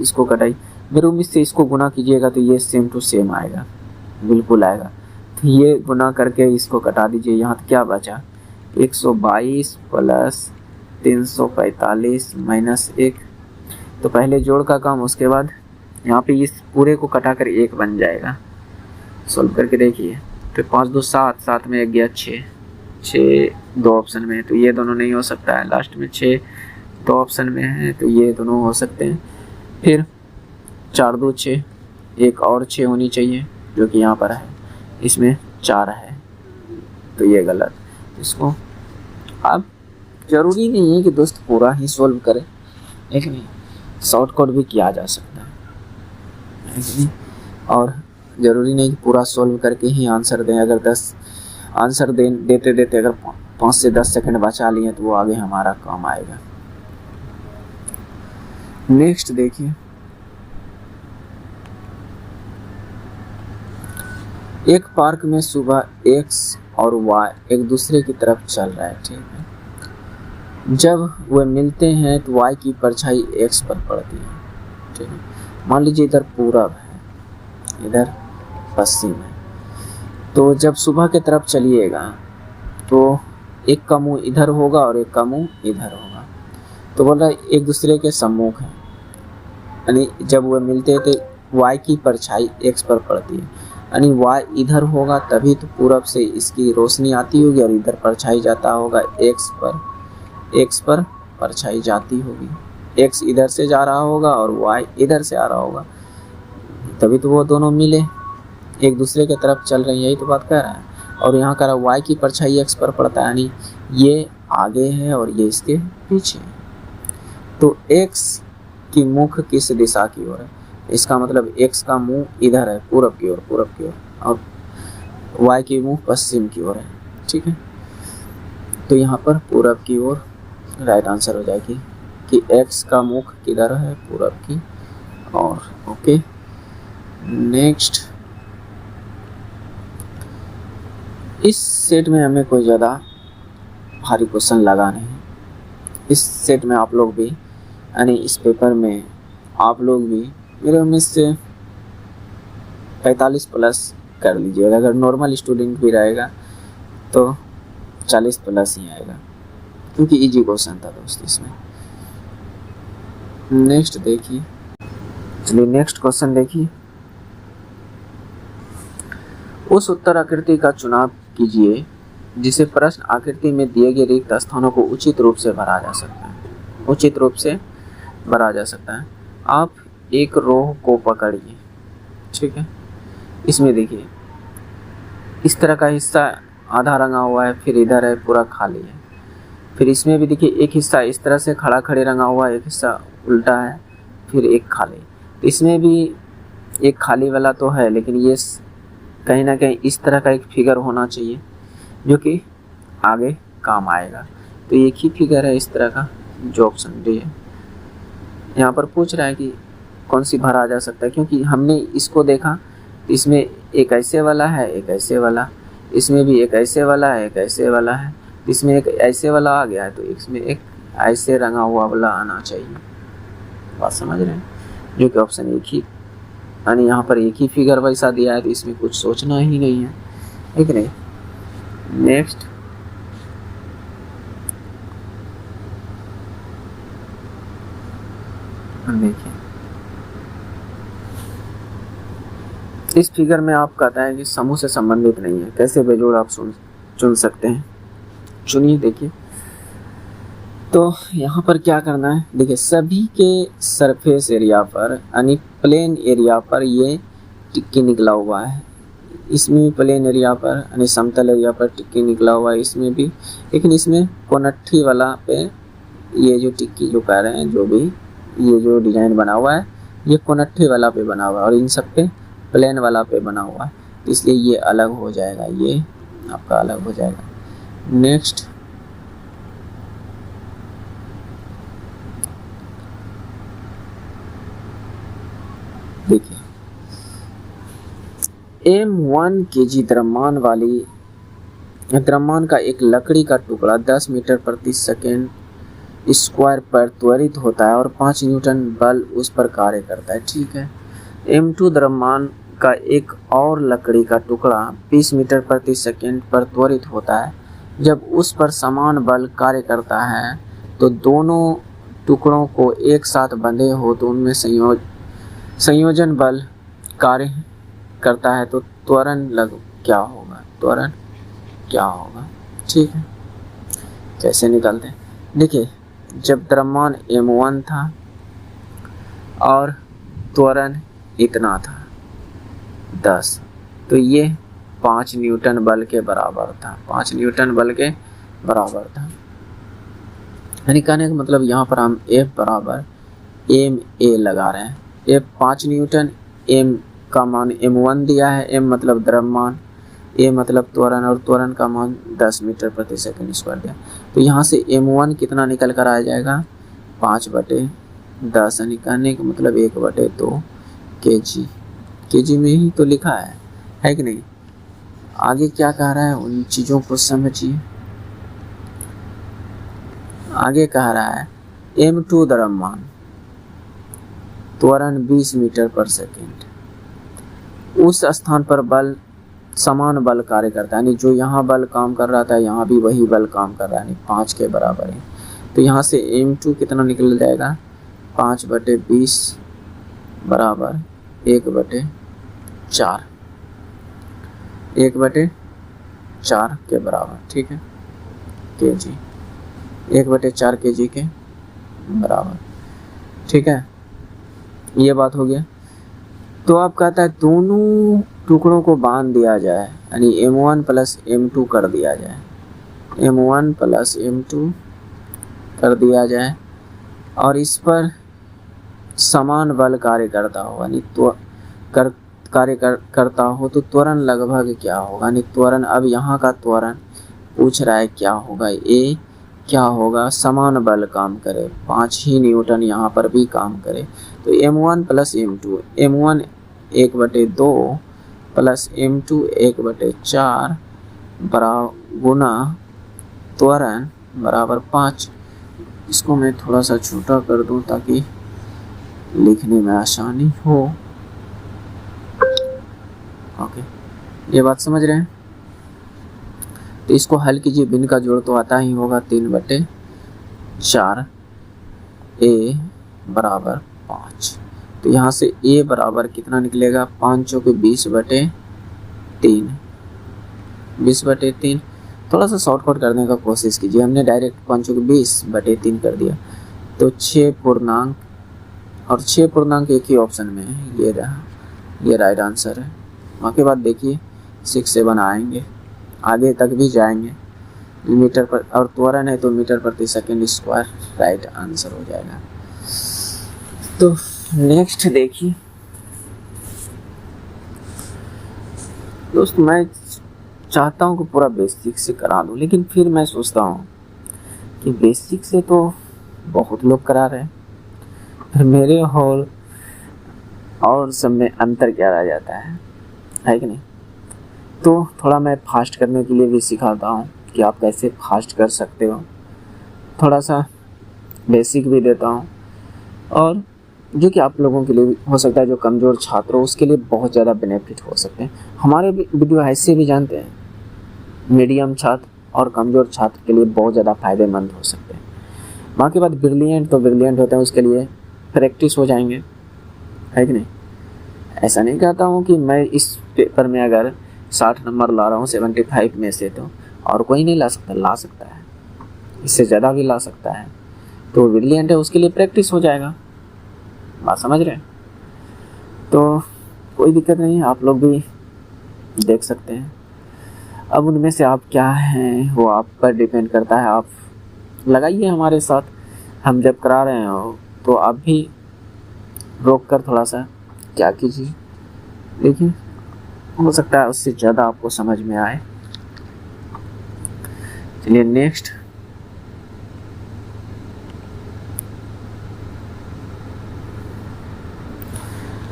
इसको कटाई, मेरे उम्मीद से इसको गुना कीजिएगा तो ये सेम टू सेम आएगा, बिल्कुल आएगा। तो ये गुना करके इसको कटा दीजिए। यहाँ तो क्या बचा? 122 प्लस 345 माइनस 1, तो पहले जोड़ का काम, उसके बाद यहाँ पे इस पूरे को कटा कर 1 बन जाएगा। सॉल्व करके देखिए, तो 5 2 7, 7 में 1 गया 6 2 ऑप्शन में है, तो ये दोनों नहीं हो सकता है। लास्ट में 6 2 ऑप्शन में है, तो ये दोनों हो सकते हैं। फिर 4 2 6, एक और 6 होनी चाहिए जो कि यहाँ पर है, इसमें 4 है, तो ये गलत। इसको अब ज़रूरी नहीं है कि दोस्त पूरा ही सॉल्व करें, एक नहीं, शॉर्टकट भी किया जा सकता है, और ज़रूरी नहीं कि पूरा सॉल्व करके ही आंसर दें। अगर 10 आंसर देते अगर 5 से 10 सेकंड बचा लिए तो वो आगे हमारा काम आएगा। नेक्स्ट देखिए, एक पार्क में सुबह एक्स और वाई एक दूसरे की तरफ चल रहा है, ठीक है। जब वे मिलते हैं तो वाई की परछाई एक्स पर पड़ती है, ठीक है। मान लीजिए इधर पूरब है, इधर पश्चिम है, तो जब सुबह की तरफ चलिएगा तो एक का मुंह इधर होगा और एक का मुंह इधर होगा। तो बोल रहा है एक दूसरे के सम्मुख है, यानी जब वे मिलते हैं तो वाई की परछाई एक्स पर पड़ती है, यानी वाई इधर होगा तभी तो पूरब से इसकी रोशनी आती होगी, और इधर परछाई जाता होगा एक्स पर परछाई जाती होगी। एक्स इधर से जा रहा होगा और वाई इधर से आ रहा होगा, तभी तो वो दोनों मिले, एक दूसरे के तरफ चल रहे हैं, यही तो बात कह रहा है। और यहाँ कह रहा है वाई की परछाई एक्स पर पड़ता है, यानी ये आगे है और ये इसके पीछे है। तो एक्स की मुख किस दिशा की ओर है? इसका मतलब एक्स का मुंह इधर है, पूरब की ओर, और वाई की मुंह पश्चिम की ओर है, ठीक है। तो यहाँ पर पूरब की ओर राइट आंसर हो जाएगी कि एक्स का मुख किधर है? पूरब की ओर। ओके, नेक्स्ट, इस सेट में हमें कोई ज़्यादा भारी क्वेश्चन लगा नहीं। इस सेट में आप लोग भी, यानी इस पेपर में आप लोग भी मेरे उम्मीद से 45 प्लस कर लीजिएगा। अगर नॉर्मल स्टूडेंट भी रहेगा तो 40 प्लस ही आएगा, क्योंकि इजी क्वेश्चन था दोस्त इसमें। नेक्स्ट देखिए, चलिए नेक्स्ट क्वेश्चन देखिए। उस उत्तर आकृति का चुनाव कीजिए जिसे प्रश्न आकृति में दिए गए रिक्त स्थानों को उचित रूप से भरा जा सकता है। आप एक रोह को पकड़िए, ठीक है। इसमें देखिए इस तरह का हिस्सा आधा रंगा हुआ है, फिर इधर है पूरा खाली है। फिर इसमें भी देखिए एक हिस्सा इस तरह से खड़ा खड़े रंगा हुआ है, एक हिस्सा उल्टा है, फिर एक खाली। तो इसमें भी एक खाली वाला तो है, लेकिन ये कहीं ना कहीं इस तरह का एक फिगर होना चाहिए जो कि आगे काम आएगा। तो एक ही फिगर है इस तरह का जो ऑप्शन डी है। यहाँ पर पूछ रहा है कि कौन सी भरा जा सकता है, क्योंकि हमने इसको देखा इसमें एक ऐसे वाला है, एक ऐसे वाला, इसमें भी एक ऐसे वाला है, एक ऐसे वाला है, इसमें एक ऐसे वाला आ गया है, तो इसमें एक ऐसे रंगा हुआ वाला आना चाहिए। बात समझ रहे हैं? जो कि ऑप्शन एक ही, यानी यहाँ पर एक ही फिगर वैसा दिया है, तो इसमें कुछ सोचना ही नहीं है, ठीक नहीं। नेक्स्ट देखिए इस फिगर में आप कहता है कि समूह से संबंधित नहीं है, कैसे बेजोड़ आप चुन सकते हैं, चुनिए। देखिए तो यहाँ पर क्या करना है, देखिए सभी के सरफेस एरिया पर यानी प्लेन एरिया पर ये टिक्की निकला हुआ है, इसमें भी प्लेन एरिया पर यानी समतल एरिया पर टिक्की निकला हुआ है, इसमें भी। लेकिन इसमें कोनट्ठी वाला पे ये जो टिक्की जो कह रहे हैं, जो भी ये जो डिजाइन बना हुआ है ये कोनट्ठी वाला पे बना हुआ है, और इन सब पे प्लेन वाला पे बना हुआ है, तो इसलिए ये अलग हो जाएगा, ये आपका अलग हो जाएगा। नेक्स्ट देखिए M1 kg द्रव्यमान का एक लकड़ी का टुकड़ा 10 मीटर प्रति सेकेंड स्क्वायर पर त्वरित होता है और 5 न्यूटन बल उस पर कार्य करता है, ठीक है। M2 द्रव्यमान का एक और लकड़ी का टुकड़ा 20 मीटर प्रति सेकेंड पर त्वरित होता है। जब उस पर समान बल कार्य करता है तो दोनों टुकड़ों को एक साथ बंधे हो तो उनमें संयोजन बल कार्य करता है, तो त्वरण क्या होगा, त्वरण क्या होगा, ठीक है। कैसे निकालते हैं, देखिए जब द्रव्यमान M1 था और त्वरण इतना था 10, तो ये 5 न्यूटन बल के बराबर था, 5 न्यूटन बल के बराबर था। यानी कहने का मतलब यहाँ पर हम F बराबर ma लगा रहे हैं। F 5 न्यूटन, M का मान M1 दिया है, M मतलब द्रव्यमान, A मतलब त्वरण, और त्वरण का मान 10 मीटर प्रति सेकंड स्क्वायर दिया। तो यहाँ से M1 कितना निकल कर आ जाएगा, 5/10, यानी कहने का मतलब 1/2 kg में ही तो लिखा है कि नहीं। आगे क्या कह रहा है उन चीज़ों को समझिए। आगे कह रहा है M2 द्रव्यमान, त्वरण 20 मीटर पर सेकेंड, उस स्थान पर बल समान बल कार्य करता है, यानी जो यहाँ बल काम कर रहा था यहाँ भी वही बल काम कर रहा है, यानी 5 के बराबर है। तो यहाँ से M2 कितना निकल जाएगा, 5/20 बराबर 1/4, 1/4 के बराबर, ठीक है, kg, 1/4 kg के बराबर, ठीक है। ये बात हो गया। तो आप कहता है दोनों टुकड़ों को बांध दिया जाए, यानी M1 प्लस M2 कर दिया जाए, M1 प्लस M2 कर दिया जाए, और इस पर समान बल कार्य करता हो, यानी करता हो तो त्वरण लगभग क्या होगा, यानी त्वरण, अब यहाँ का त्वरण पूछ रहा है क्या होगा, A क्या होगा, समान बल काम करे, 5 ही न्यूटन यहाँ पर भी काम करे, तो M1 plus M2, M1 1/2 plus M2 1/4 बराबर गुना त्वरण बराबर 5। इसको मैं थोड़ा सा छोटा कर दूं ताकि लिखने में आसानी हो। ओके, ये बात समझ रहे हैं। तो इसको हल कीजिए, भिन्न का जोड़ तो आता ही होगा, 3/4 A बराबर 5। तो यहाँ से A बराबर कितना निकलेगा, 5 के 20/3, 20/3। थोड़ा सा शॉर्टकट करने का कोशिश कीजिए, हमने डायरेक्ट 5 के 20/3 कर दिया, तो 6 पूर्णांक, और 6 पूर्णांक एक ही ऑप्शन में है, ये रहा, ये राइट आंसर है। उसके बाद देखिए 6 7 आएंगे, आगे तक भी जाएंगे मीटर पर, और त्वरण है तो मीटर प्रति सेकंड स्क्वायर राइट आंसर हो जाएगा। तो नेक्स्ट देखिए दोस्त, मैं चाहता हूँ कि पूरा बेसिक से करा दूँ, लेकिन फिर मैं सोचता हूँ कि बेसिक से तो बहुत लोग करा रहे हैं, फिर मेरे और सब में अंतर क्या रह जाता है कि नहीं। तो थोड़ा मैं फास्ट करने के लिए भी सिखाता हूँ कि आप कैसे फास्ट कर सकते हो, थोड़ा सा बेसिक भी देता हूँ, और जो कि आप लोगों के लिए हो सकता है, जो कमज़ोर छात्र हो उसके लिए बहुत ज़्यादा बेनिफिट हो सकते हैं। हमारे वीडियो ऐसे भी जानते हैं मीडियम छात्र और कमज़ोर छात्र के लिए बहुत ज़्यादा फ़ायदेमंद हो सकते हैं। बाकी बात ब्रिलियंट, तो ब्रिलियंट होते हैं, उसके लिए प्रैक्टिस हो जाएंगे, है कि नहीं। ऐसा नहीं कहता हूँ कि मैं इस पेपर में अगर 60 नंबर ला रहा हूँ 75 में से, तो और कोई नहीं ला सकता है, इससे ज़्यादा भी ला सकता है। तो ब्रिलियंट है, उसके लिए प्रैक्टिस हो जाएगा, बात समझ रहे हैं। तो कोई दिक्कत नहीं है, आप लोग भी देख सकते हैं। अब उनमें से आप क्या हैं वो आप पर डिपेंड करता है, आप लगाइए हमारे साथ, हम जब करा रहे हो तो आप भी रोक कर थोड़ा सा क्या कीजिए, देखिए हो सकता है उससे ज़्यादा आपको समझ में आए। चलिए नेक्स्ट,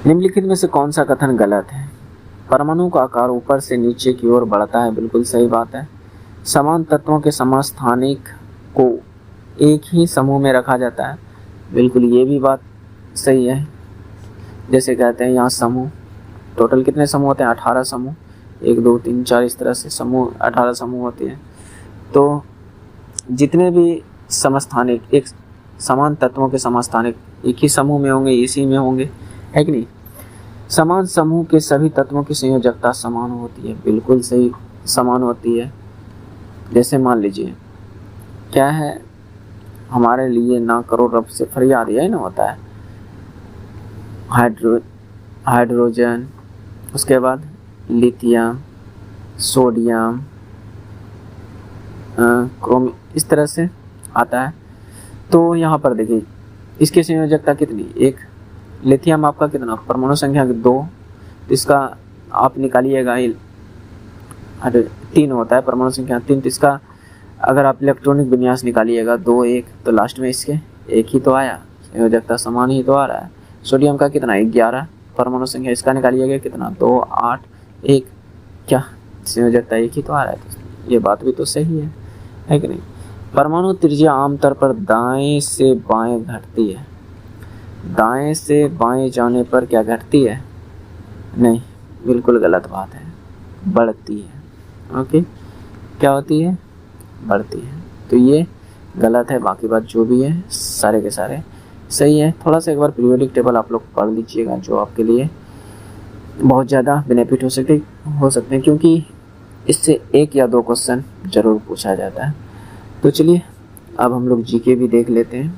निम्नलिखित में से कौन सा कथन गलत है। परमाणु का आकार ऊपर से नीचे की ओर बढ़ता है, बिल्कुल सही बात है। समान तत्वों के समस्थानिक को एक ही समूह में रखा जाता है, बिल्कुल ये भी बात सही है। जैसे कहते हैं यहाँ समूह, टोटल कितने समूह होते हैं, 18 समूह, 1 2 3 4 इस तरह से समूह 18 समूह होते हैं। तो जितने भी समस्थानिक, एक समान तत्वों के समस्थानिक एक ही समूह में होंगे, इसी में होंगे, है कि नहीं। समान समूह के सभी तत्वों की संयोजकता समान होती है, बिल्कुल सही, समान होती है। जैसे मान लीजिए क्या है, हमारे लिए ना करो रब से फरियाद, यही ना होता है। हाइड्रोजन, उसके बाद लिथियम, सोडियम, क्रोम, इस तरह से आता है। तो यहाँ पर देखिए इसकी संयोजकता कितनी, एक। लिथियम आपका कितना, परमाणु संख्या 2, इसका आप निकालिएगा 3 होता है, परमाणु संख्या 3, तो इसका अगर आप इलेक्ट्रॉनिक विन्यास निकालिएगा 2 1, तो लास्ट में इसके 1 ही तो आया, संयोजकता समान ही तो आ रहा है। सोडियम का कितना 11, परमाणु संख्या इसका निकालिएगा कितना 2 8 1, क्या संयोजकता 1 ही तो आ रहा है। तो ये बात भी तो सही है कि नहीं। परमाणु त्रिज्या आमतौर पर दाएं से बाएं घटती है, दाएं से बाएं जाने पर क्या घटती है, नहीं, बिल्कुल गलत बात है, बढ़ती है। ओके, क्या होती है, बढ़ती है। तो ये गलत है, बाकी बात जो भी है सारे के सारे सही है। थोड़ा सा एक बार पीरियोडिक टेबल आप लोग पढ़ लीजिएगा, जो आपके लिए बहुत ज़्यादा बेनिफिट हो सकते हैं, क्योंकि इससे 1 या 2 क्वेश्चन जरूर पूछा जाता है। तो चलिए अब हम लोग जीके भी देख लेते हैं।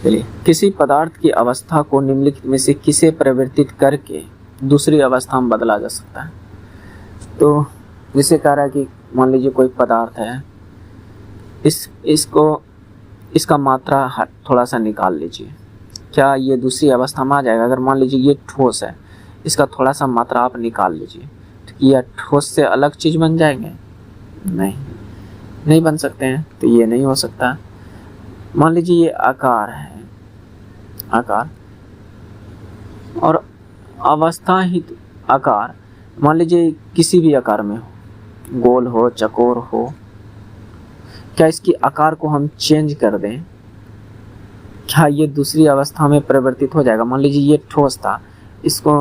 चलिए, किसी पदार्थ की अवस्था को निम्नलिखित में से किसे परिवर्तित करके दूसरी अवस्था में बदला जा सकता है। तो जिसे कह रहा है कि मान लीजिए कोई पदार्थ है, इसका मात्रा थोड़ा सा निकाल लीजिए, क्या ये दूसरी अवस्था में आ जाएगा। अगर मान लीजिए ये ठोस है, इसका थोड़ा सा मात्रा आप निकाल लीजिए, तो यह ठोस से अलग चीज़ बन जाएंगे, नहीं बन सकते हैं, तो ये नहीं हो सकता। मान लीजिए ये आकार है, आकार और अवस्था ही आकार, मान लीजिए किसी भी आकार में हो, गोल हो चकोर हो, क्या इसकी आकार को हम चेंज कर दें, क्या ये दूसरी अवस्था में परिवर्तित हो जाएगा। मान लीजिए ये ठोस था, इसको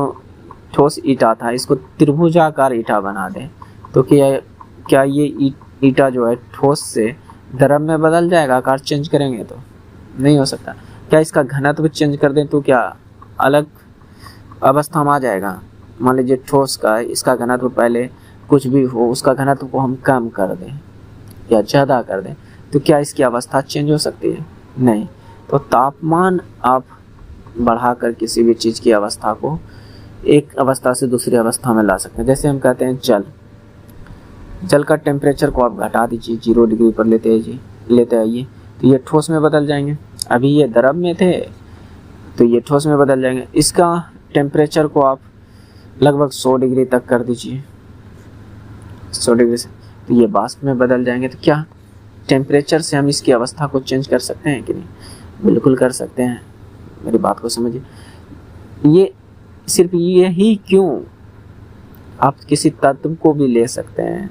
ठोस ईंटा था, इसको त्रिभुजाकार ईंटा बना दें, तो क्या ये ईंटा जो है ठोस से द्रव में बदल जाएगा, आकार चेंज करेंगे तो नहीं हो सकता। क्या इसका घनत्व चेंज कर दें तो क्या अलग अवस्था में आ जाएगा। मान लीजिए ठोस का इसका घनत्व पहले कुछ भी हो, उसका घनत्व को हम कम कर दें या ज़्यादा कर दें, तो क्या इसकी अवस्था चेंज हो सकती है, नहीं। तो तापमान आप बढ़ाकर किसी भी चीज़ की अवस्था को एक अवस्था से दूसरी अवस्था में ला सकते हैं। जैसे हम कहते हैं जल का टेम्परेचर को आप घटा दीजिए, 0 डिग्री पर लेते आइए, तो ये ठोस में बदल जाएंगे। अभी ये द्रव में थे तो ये ठोस में बदल जाएंगे। इसका टेम्परेचर को आप लगभग 100 डिग्री तक कर दीजिए, 100 डिग्री से, तो ये वाष्प में बदल जाएंगे। तो क्या टेम्परेचर से हम इसकी अवस्था को चेंज कर सकते हैं कि नहीं? बिल्कुल कर सकते हैं। मेरी बात को समझिए। ये सिर्फ यही क्यों, आप किसी तत्व को भी ले सकते हैं,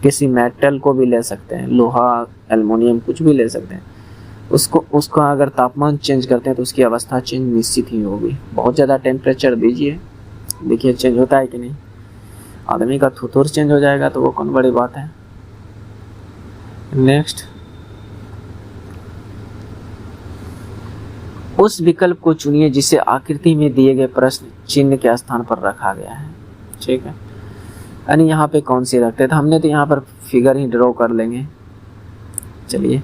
किसी मेटल को भी ले सकते हैं, लोहा, एल्युमिनियम, कुछ भी ले सकते हैं। उसका अगर तापमान चेंज करते हैं तो उसकी अवस्था चेंज निश्चित ही होगी। बहुत ज़्यादा टेम्परेचर दीजिए, देखिए चेंज होता है कि नहीं। आदमी का थुथुर चेंज हो जाएगा तो वो कौन बड़ी बात है। नेक्स्ट, उस विकल्प को चुनिए जिसे आकृति में दिए गए प्रश्न चिन्ह के स्थान पर रखा गया है। ठीक है, यानी यहाँ पे कौन सी रखते हैं, तो हमने तो यहाँ पर फिगर ही ड्रॉ कर लेंगे। चलिए,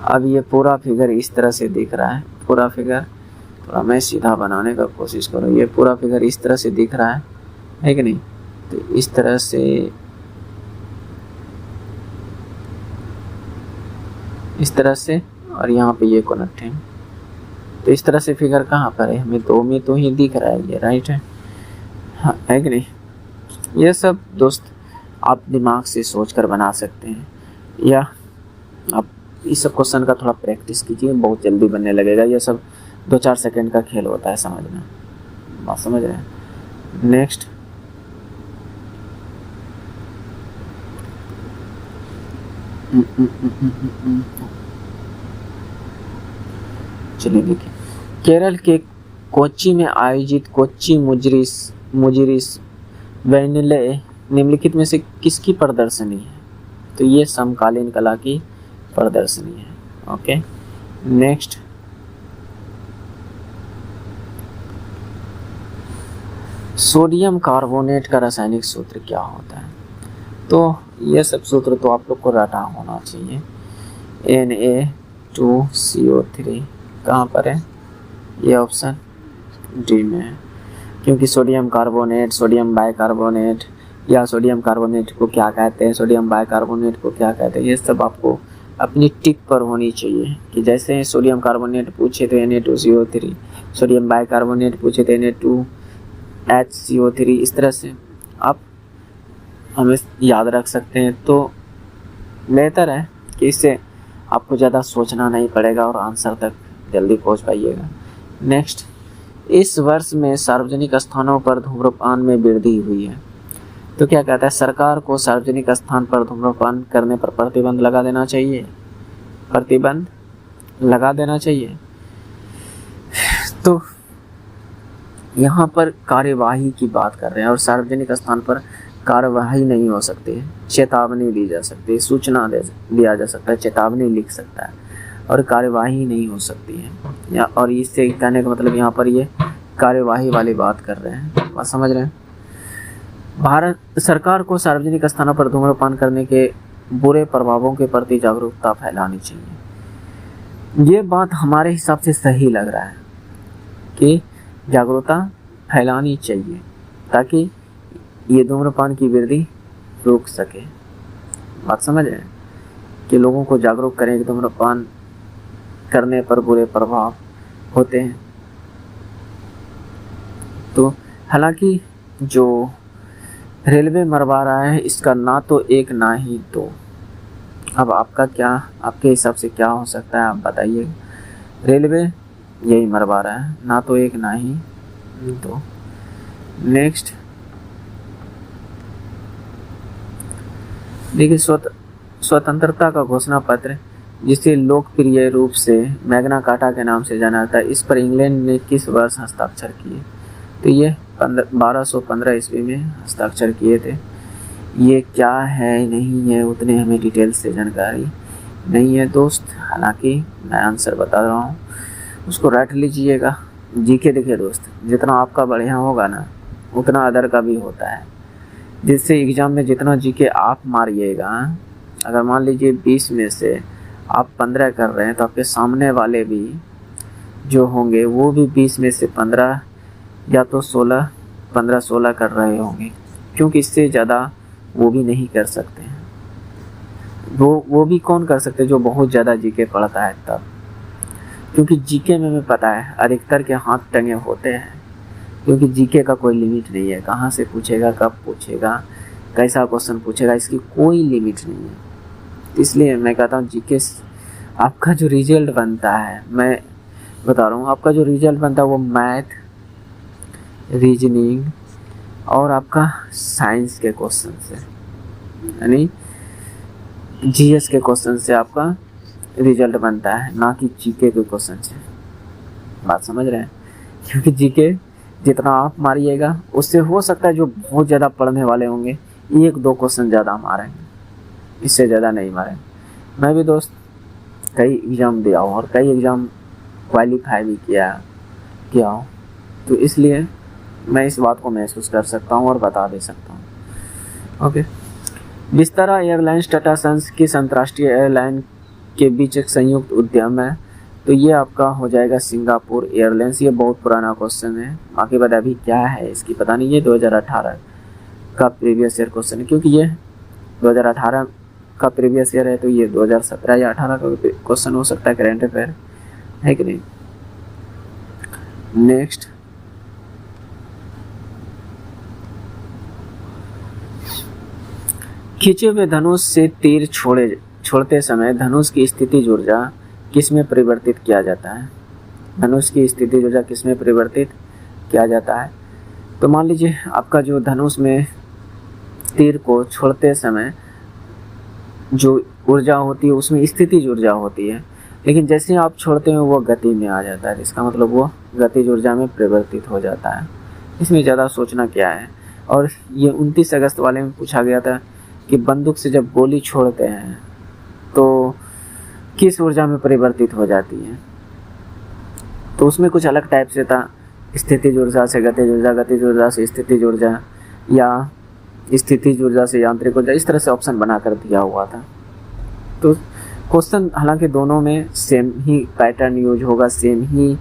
अब ये पूरा फिगर इस तरह से दिख रहा है। पूरा फिगर थोड़ा मैं सीधा बनाने का कोशिश करूँ। ये पूरा फिगर इस तरह से दिख रहा है कि नहीं? तो इस तरह से और यहाँ पे ये कनेक्ट है। तो इस तरह से फिगर कहाँ पर है? हमें 2 में तो ही दिख रहा है, ये राइट है, हाँ है कि नहीं? ये सब दोस्त आप दिमाग से सोच कर बना सकते हैं, या आप इस सब क्वेश्चन का थोड़ा प्रैक्टिस कीजिए, बहुत जल्दी बनने लगेगा। ये सब 2-4 सेकंड का खेल होता है समझना, बात समझ रहे हैं। नेक्स्ट, चलिए देखिए, केरल के कोच्चि में आयोजित कोच्चि मुजिरिस वेनिले निम्नलिखित में से किसकी प्रदर्शनी है? तो ये समकालीन कला की प्रदर्शनी है। ओके, नेक्स्ट, सोडियम कार्बोनेट का रासायनिक सूत्र क्या होता है? तो ये सब सूत्र तो आप लोग को रटा होना चाहिए। Na2CO3 कहाँ पर है? ये ऑप्शन डी में है, क्योंकि सोडियम कार्बोनेट, सोडियम बाइकार्बोनेट, या सोडियम कार्बोनेट को क्या कहते हैं, सोडियम बाइकार्बोनेट को क्या कहते हैं, ये सब आपको अपनी टिक पर होनी चाहिए। कि जैसे सोडियम कार्बोनेट पूछे तो Na2CO3, सोडियम बाइकार्बोनेट पूछे तो Na2HCO3, इस तरह से आप हमें याद रख सकते हैं। तो बेहतर है कि इससे आपको ज़्यादा सोचना नहीं पड़ेगा और आंसर तक जल्दी पहुंच पाइएगा। नेक्स्ट, इस वर्ष में सार्वजनिक स्थानों पर धूम्रपान में वृद्धि हुई है। तो क्या कहता है? सरकार को सार्वजनिक स्थान पर धूम्रपान करने पर प्रतिबंध लगा देना चाहिए, प्रतिबंध लगा देना चाहिए। तो यहाँ पर कार्यवाही की बात कर रहे हैं, और सार्वजनिक स्थान पर कार्यवाही नहीं हो सकती है, चेतावनी दी जा सकती है, सूचना दिया जा सकता है, चेतावनी लिख सकता है, और कार्यवाही नहीं हो सकती है। और इससे कहने का मतलब यहाँ पर ये कार्यवाही वाली बात कर रहे हैं, बात समझ रहे हैं। भारत सरकार को सार्वजनिक स्थानों पर धूम्रपान करने के बुरे प्रभावों के प्रति जागरूकता फैलानी चाहिए। ये बात हमारे हिसाब से सही लग रहा है कि जागरूकता फैलानी चाहिए ताकि ये धूम्रपान की वृद्धि रोक सके। बात समझ रहे हैं कि लोगों को जागरूक करें कि धूम्रपान करने पर बुरे प्रभाव होते हैं। तो हालांकि जो रेलवे मरवा रहा है इसका ना तो एक ना ही दो। अब आपका क्या, आपके हिसाब से क्या हो सकता है आप बताइए। रेलवे यही मरवा रहा है, ना तो एक ना ही दो। नेक्स्ट देखिए, स्वतंत्रता का घोषणा पत्र जिसे लोकप्रिय रूप से मैग्ना कार्टा के नाम से जाना जाता है, इस पर इंग्लैंड ने किस वर्ष हस्ताक्षर किए? तो ये 1215 ईस्वी में हस्ताक्षर किए थे। ये क्या है नहीं है उतने हमें डिटेल से जानकारी नहीं है दोस्त, हालांकि मैं आंसर बता रहा हूँ, उसको रट लीजिएगा। जीके देखिए दोस्त, जितना आपका बढ़िया होगा ना उतना अदर का भी होता है। जिससे एग्ज़ाम में जितना जीके आप मारिएगा, अगर मान लीजिए 20 में से आप 15 कर रहे हैं तो आपके सामने वाले भी जो होंगे वो भी 20 में से 15 या तो 16, 15, 16 कर रहे होंगे, क्योंकि इससे ज़्यादा वो भी नहीं कर सकते हैं। वो भी कौन कर सकते हैं, जो बहुत ज़्यादा जीके पढ़ता है तब, क्योंकि जीके में हमें पता है अधिकतर के हाथ टंगे होते हैं, क्योंकि जीके का कोई लिमिट नहीं है, कहाँ से पूछेगा, कब पूछेगा, कैसा क्वेश्चन पूछेगा, इसकी कोई लिमिट नहीं है। इसलिए मैं कहता हूँ जीके आपका जो रिजल्ट बनता है, मैं बता रहा हूँ, आपका जो रिजल्ट बनता है वो मैथ, रीजनिंग और आपका साइंस के क्वेश्चन से, यानी जीएस के क्वेश्चन से आपका रिजल्ट बनता है, ना कि जीके के क्वेश्चन से। बात समझ रहे हैं? क्योंकि जीके जितना आप मारिएगा उससे हो सकता है जो बहुत ज़्यादा पढ़ने वाले होंगे 1-2 क्वेश्चन ज़्यादा मारेंगे, इससे ज़्यादा नहीं मारेंगे। मैं भी दोस्त कई एग्ज़ाम दिया हूँ और कई एग्ज़ाम क्वालिफाई भी किया हूँ, तो इसलिए मैं इस बात को महसूस कर सकता हूँ और बता दे सकता हूँ। Okay, Vistara Airlines Tata Sons किस अंतर्राष्ट्रीय एयरलाइन के बीच एक संयुक्त उद्यम है? तो ये आपका हो जाएगा सिंगापुर एयरलाइंस। ये बहुत पुराना क्वेश्चन है, बाकी बात अभी क्या है इसकी पता नहीं। ये 2018 का प्रीवियस ईयर क्वेश्चन है, क्योंकि ये 2018 का प्रीवियस ईयर है, तो ये 2017 या 18 का क्वेश्चन हो सकता है, करेंट अफेयर है कि नहीं। नेक्स्ट, खींचे हुए धनुष से तीर छोड़ते समय धनुष की स्थितिज ऊर्जा किस में परिवर्तित किया जाता है? धनुष की स्थितिज ऊर्जा किस में परिवर्तित किया जाता है? तो मान लीजिए आपका जो धनुष में तीर को छोड़ते समय जो ऊर्जा होती है उसमें स्थितिज ऊर्जा होती है, लेकिन जैसे आप छोड़ते हैं वो गति में आ जाता है, इसका मतलब वो गतिज ऊर्जा में परिवर्तित हो जाता है। इसमें ज़्यादा सोचना क्या है। और ये 29 अगस्त वाले में पूछा गया था कि बंदूक से जब गोली छोड़ते हैं तो किस ऊर्जा में परिवर्तित हो जाती है, तो उसमें कुछ अलग टाइप से था, स्थितिज ऊर्जा से गतिज ऊर्जा, गतिज ऊर्जा से स्थितिज ऊर्जा, या स्थितिज ऊर्जा से यांत्रिक ऊर्जा, इस तरह से ऑप्शन बना कर दिया हुआ था। तो क्वेश्चन हालांकि दोनों में सेम ही पैटर्न यूज होगा, सेम ही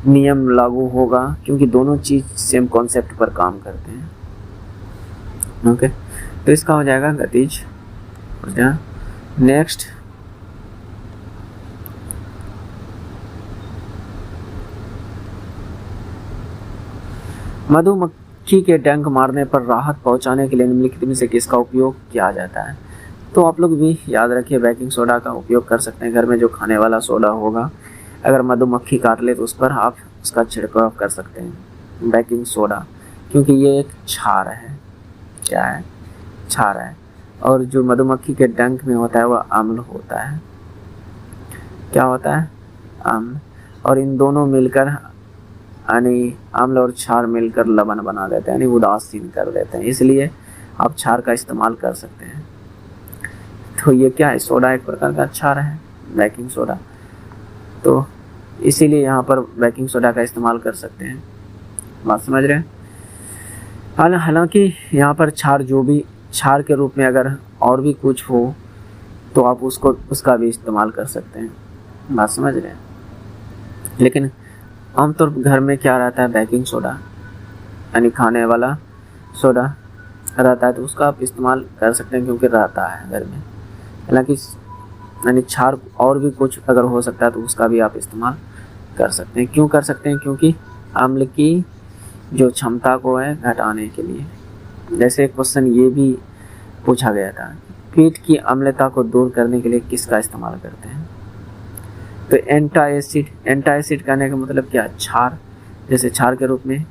नियम लागू होगा, क्योंकि दोनों चीज़ सेम कॉन्सेप्ट पर काम करते हैं। ओके, तो इसका हो जाएगा गतिज ऊर्जा। नेक्स्ट, मधुमक्खी के डंक मारने पर राहत पहुंचाने के लिए निम्नलिखित में से किसका उपयोग किया जाता है? तो आप लोग भी याद रखिए बेकिंग सोडा का उपयोग कर सकते हैं। घर में जो खाने वाला सोडा होगा, अगर मधुमक्खी काट ले तो उस पर आप उसका छिड़काव कर सकते हैं, बेकिंग सोडा, क्योंकि ये एक क्षार है। क्या है? क्षार है। और जो मधुमक्खी के डंक में होता है वह अम्ल होता है। क्या होता है? अम्ल। और इन दोनों मिलकर, यानी अम्ल और क्षार मिलकर लवण बना देते हैं, यानी उदासीन कर देते हैं, इसलिए आप क्षार का इस्तेमाल कर सकते हैं। तो ये क्या है? सोडा एक प्रकार का क्षार है, बेकिंग सोडा, तो इसीलिए यहाँ पर बेकिंग सोडा का इस्तेमाल कर सकते हैं। बात समझ रहे हैं? हालांकि यहाँ पर क्षार, जो भी क्षार के रूप में अगर और भी कुछ हो तो आप उसका भी इस्तेमाल कर सकते हैं। बात समझ रहे हैं? लेकिन आमतौर पर घर में क्या रहता है? बेकिंग सोडा, यानी खाने वाला सोडा रहता है, तो उसका आप इस्तेमाल कर सकते हैं, क्योंकि रहता है घर में। हालांकि यानी क्षार और भी कुछ अगर हो सकता है तो उसका भी आप इस्तेमाल कर सकते हैं। क्यों कर सकते हैं? क्योंकि अम्ल की जो क्षमता को है घटाने के लिए। जैसे क्वेश्चन ये भी पूछा गया था, पेट की अम्लता को दूर करने के लिए किसका इस्तेमाल करते हैं? तो एंटासिड। एंटासिड कहने का मतलब क्या? क्षार। जैसे क्षार के रूप में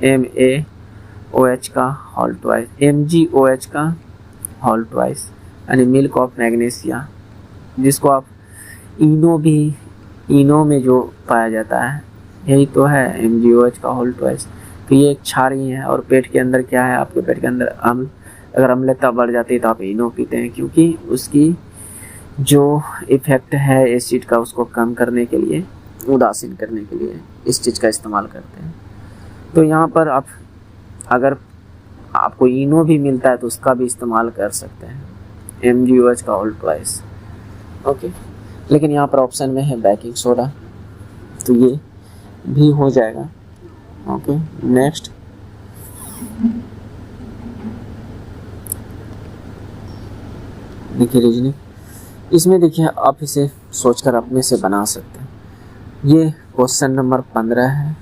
MaOH का होल ट्वाइस, MgOH का होल ट्वाइस, यानी मिल्क ऑफ मैग्नीशिया, जिसको आप इनो में जो पाया जाता है, यही तो है MgOH का होल ट्वाइस। तो ये एक क्षार ही है। और पेट के अंदर क्या है? आपके पेट के अंदर अम्ल, अगर अम्लता बढ़ जाती है तो आप इनो पीते हैं, क्योंकि उसकी जो इफ़ेक्ट है एसिड का उसको कम करने के लिए, उदासीन करने के लिए इस चीज़ का इस्तेमाल करते हैं। तो यहाँ पर आप अगर आपको इनो भी मिलता है तो उसका भी इस्तेमाल कर सकते हैं, MgOH का होल ट्वाइस। ओके, लेकिन यहाँ पर ऑप्शन में है बेकिंग सोडा, तो ये भी हो जाएगा। ओके नेक्स्ट, देखिए रीजनिंग, इसमें देखिए आप इसे सोचकर अपने से बना सकते हैं। ये क्वेश्चन नंबर 15 है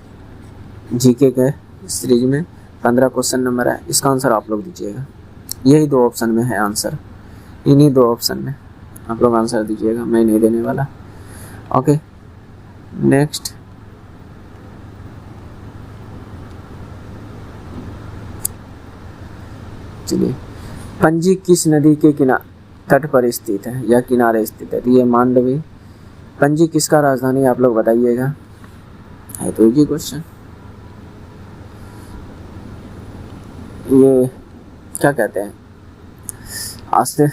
जीके के सीरीज में, 15 क्वेश्चन नंबर है, इसका आंसर आप लोग दीजिएगा। यही 2 ऑप्शन में है आंसर, इन्हीं 2 ऑप्शन में आप लोग आंसर दीजिएगा, मैं नहीं देने वाला। ओके नेक्स्ट, चलिए, पंजी किस नदी के तट पर स्थित है या किनारे स्थित है? तो ये मांडवी। पंजी किसका राजधानी आप लोग बताइएगा, है तो इजी क्वेश्चन। ये क्या कहते हैं, आज से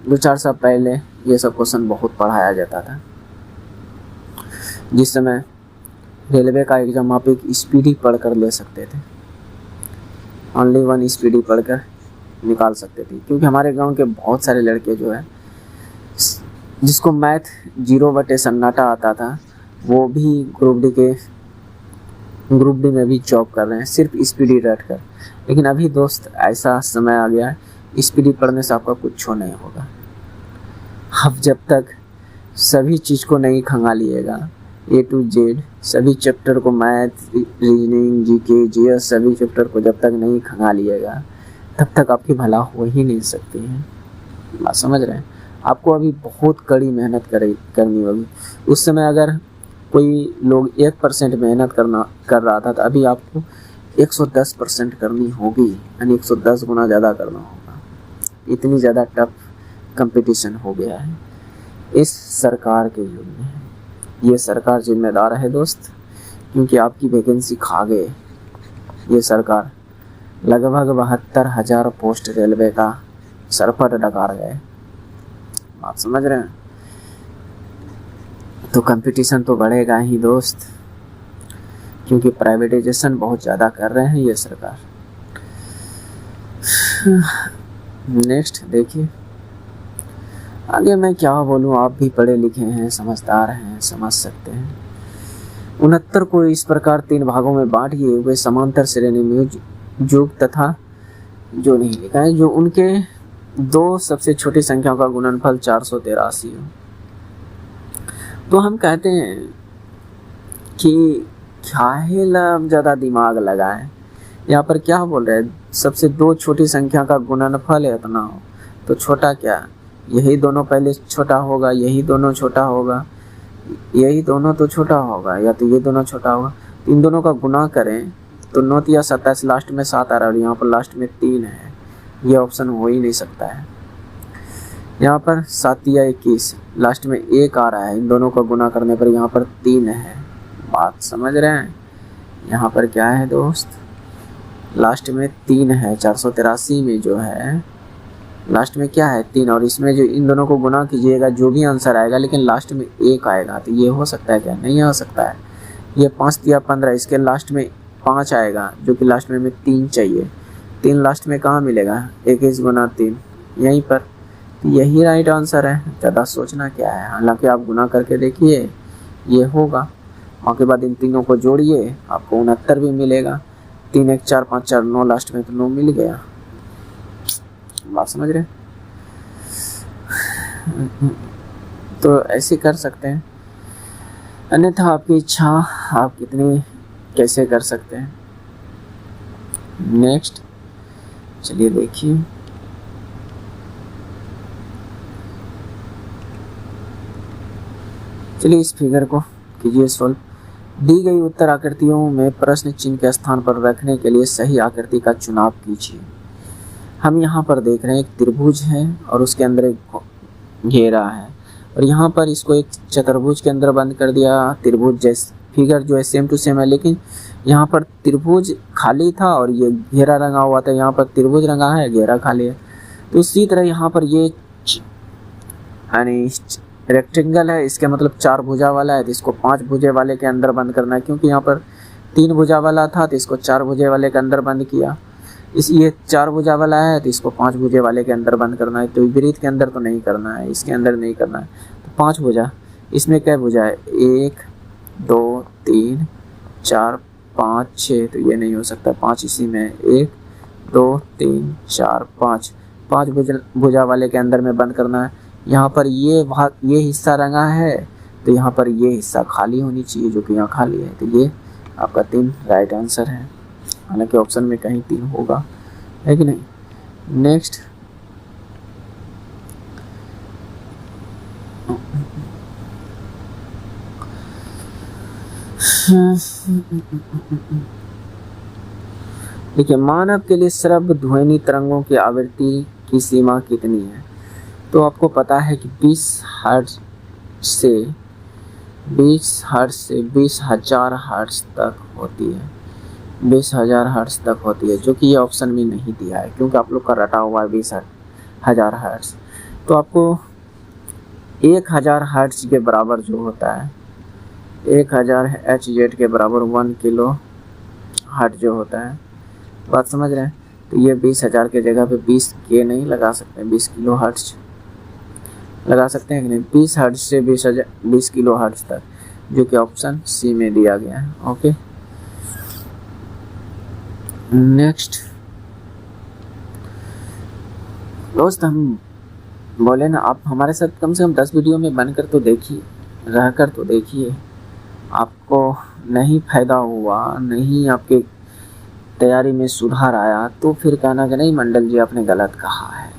2-4 साल पहले ये सब क्वेश्चन बहुत पढ़ाया जाता था। जिस समय रेलवे का एग्जाम आप एक स्पीडी पढ़कर ले सकते थे, ओनली 1 स्पीडी पढ़कर निकाल सकते थे, क्योंकि हमारे गांव के बहुत सारे लड़के जो है जिसको मैथ 0/, सन्नाटा आता था, वो भी ग्रुप डी में भी जॉब कर रहे हैं सिर्फ स्पीडी रट कर। लेकिन अभी दोस्त ऐसा समय आ गया है, स्पीडी पढ़ने से आपका कुछ नहीं होगा। अब जब तक सभी चीज़ को नहीं खंगालिएगा, A to Z सभी चैप्टर को, मैथ, रीजनिंग, जीके, जीएस सभी चैप्टर को जब तक नहीं खंगालिएगा तब तक आपकी भला हो ही नहीं सकती है। बात समझ रहे हैं? आपको अभी बहुत कड़ी मेहनत करनी होगी। उस समय अगर कोई लोग 1% मेहनत कर रहा था, तो अभी आपको 110% करनी होगी, यानी 110 गुना ज़्यादा करना होगा। इतनी ज़्यादा टफ कंपटीशन हो गया है इस सरकार के युग में। ये सरकार जिम्मेदार है दोस्त, क्योंकि आपकी वैकेंसी खा गए ये सरकार। लगभग 72,000 पोस्ट रेलवे का सर पर डकार गए। आप समझ रहे हैं? तो कंपटीशन तो बढ़ेगा ही दोस्त, क्योंकि प्राइवेटाइजेशन बहुत ज़्यादा कर रहे हैं ये सरकार। नेक्स्ट देखिए, आगे मैं क्या बोलूँ, आप भी पढ़े लिखे हैं, समझदार हैं, समझ सकते हैं। 69 को इस प्रकार 3 भागों में बांटिए, वे समांतर श्रेणी में योग तथा जो नहीं लिखा है, जो उनके 2 सबसे छोटी संख्याओं का गुणनफल 483 हो। तो हम कहते हैं कि क्या ही ज़्यादा दिमाग लगाएं। यहाँ पर क्या बोल रहे हैं, सबसे 2 छोटी संख्या का गुणनफल है इतना हो, तो छोटा क्या, यही दोनों पहले छोटा होगा, यही दोनों छोटा होगा, यही दोनों तो छोटा होगा, या तो ये दोनों छोटा होगा। इन दोनों का गुना करें तो 9 या 27, लास्ट में 7 आ रहा है, और यहाँ पर लास्ट में 3 है। ये ऑप्शन हो ही नहीं सकता है। यहाँ पर 7 या 21, लास्ट में 1 आ रहा है, इन दोनों का गुना करने पर यहाँ पर 3 है। बात समझ रहे हैं? यहाँ पर क्या है दोस्त, लास्ट में 3 है। 483 में जो है लास्ट में क्या है, 3, और इसमें जो इन दोनों को गुना कीजिएगा जो भी आंसर आएगा, लेकिन लास्ट में 1 आएगा। तो ये हो सकता है क्या? नहीं हो सकता है। ये 5 या 15, इसके लास्ट में 5 आएगा, जो कि लास्ट में 3 चाहिए। 3 लास्ट में कहाँ मिलेगा, 21 गुना 3 यहीं पर। यही राइट आंसर है, ज़्यादा सोचना क्या है। हालांकि आप गुना करके देखिए, ये होगा। और के बाद इन तीनों को जोड़िए, आपको 69 भी मिलेगा। 3 1 4 5 4 9, लास्ट में तो 9 मिल गया। बात समझ रहे? तो ऐसे कर सकते हैं, अन्यथा आपकी इच्छा, आप कितनी कैसे कर सकते हैं। नेक्स्ट चलिए देखिए, चलिए इस फिगर को कीजिए सॉल्व। दी गई उत्तर आकृतियों में प्रश्न चिन्ह के स्थान पर रखने के लिए सही आकृति का चुनाव कीजिए। हम यहाँ पर देख रहे हैं एक त्रिभुज है और उसके अंदर एक घेरा है, और यहाँ पर इसको एक चतुर्भुज के अंदर बंद कर दिया। त्रिभुज जैसे फिगर जो है सेम टू सेम है, लेकिन यहाँ पर त्रिभुज खाली था और ये घेरा रंगा हुआ था। यहाँ पर त्रिभुज रंगा है, घेरा खाली है। तो इसी तरह यहाँ पर ये यानी रेक्टेंगल है, इसके मतलब 4 भुजा वाला है, तो इसको 5 भुजे वाले के अंदर बंद करना है। क्योंकि यहाँ पर 3 भुजा वाला था, तो इसको 4 भुजे वाले के अंदर बंद किया। ये 4 भुजा वाला है, तो इसको 5 भुजे वाले के अंदर बंद करना है। तो विपरीत के अंदर तो नहीं करना है, इसके अंदर नहीं करना है। तो 5 भुजा, इसमें क्या भुजा है, 1 2 3 4 5 6, तो ये नहीं हो सकता। 5 इसी में 1 2 3 4 5, 5 भुजा वाले के अंदर में बंद करना है। यहाँ पर ये भाग, ये हिस्सा रंगा है, तो यहाँ पर ये हिस्सा खाली होनी चाहिए, जो कि यहाँ खाली है। तो ये आपका 3 राइट आंसर है। हालांकि ऑप्शन में कहीं 3 होगा, है कि नहीं। नेक्स्ट, देखिए, मानव के लिए श्रव्य ध्वनि तरंगों की आवृत्ति की सीमा कितनी है? तो आपको पता है कि 20 हर्ट्ज से 20,000 हर्ट्ज तक होती है। 20,000 हर्ट्ज तक होती है, जो कि ये ऑप्शन में नहीं दिया है, क्योंकि आप लोग का रटा हुआ है 20,000 हर्ट्ज। तो आपको 1,000 हर्ट्ज के बराबर जो होता है, 1000 HZ के बराबर 1 किलो हर्ट्ज जो होता है, बात समझ रहे हैं। तो ये 20,000 के जगह पे 20 के नहीं लगा सकते, 20 किलो हर्ट्ज लगा सकते हैं कि नहीं। 20 हर्ट्ज से 20 किलो हर्ट्ज तक, जो कि ऑप्शन सी में दिया गया है। ओके, नेक्स्ट दोस्त, हम बोले ना, आप हमारे साथ कम से कम 10 वीडियो में बनकर तो देखिए, रहकर तो देखिए। आपको नहीं फायदा हुआ, नहीं आपके तैयारी में सुधार आया, तो फिर कहना कि नहीं मंडल जी आपने गलत कहा है।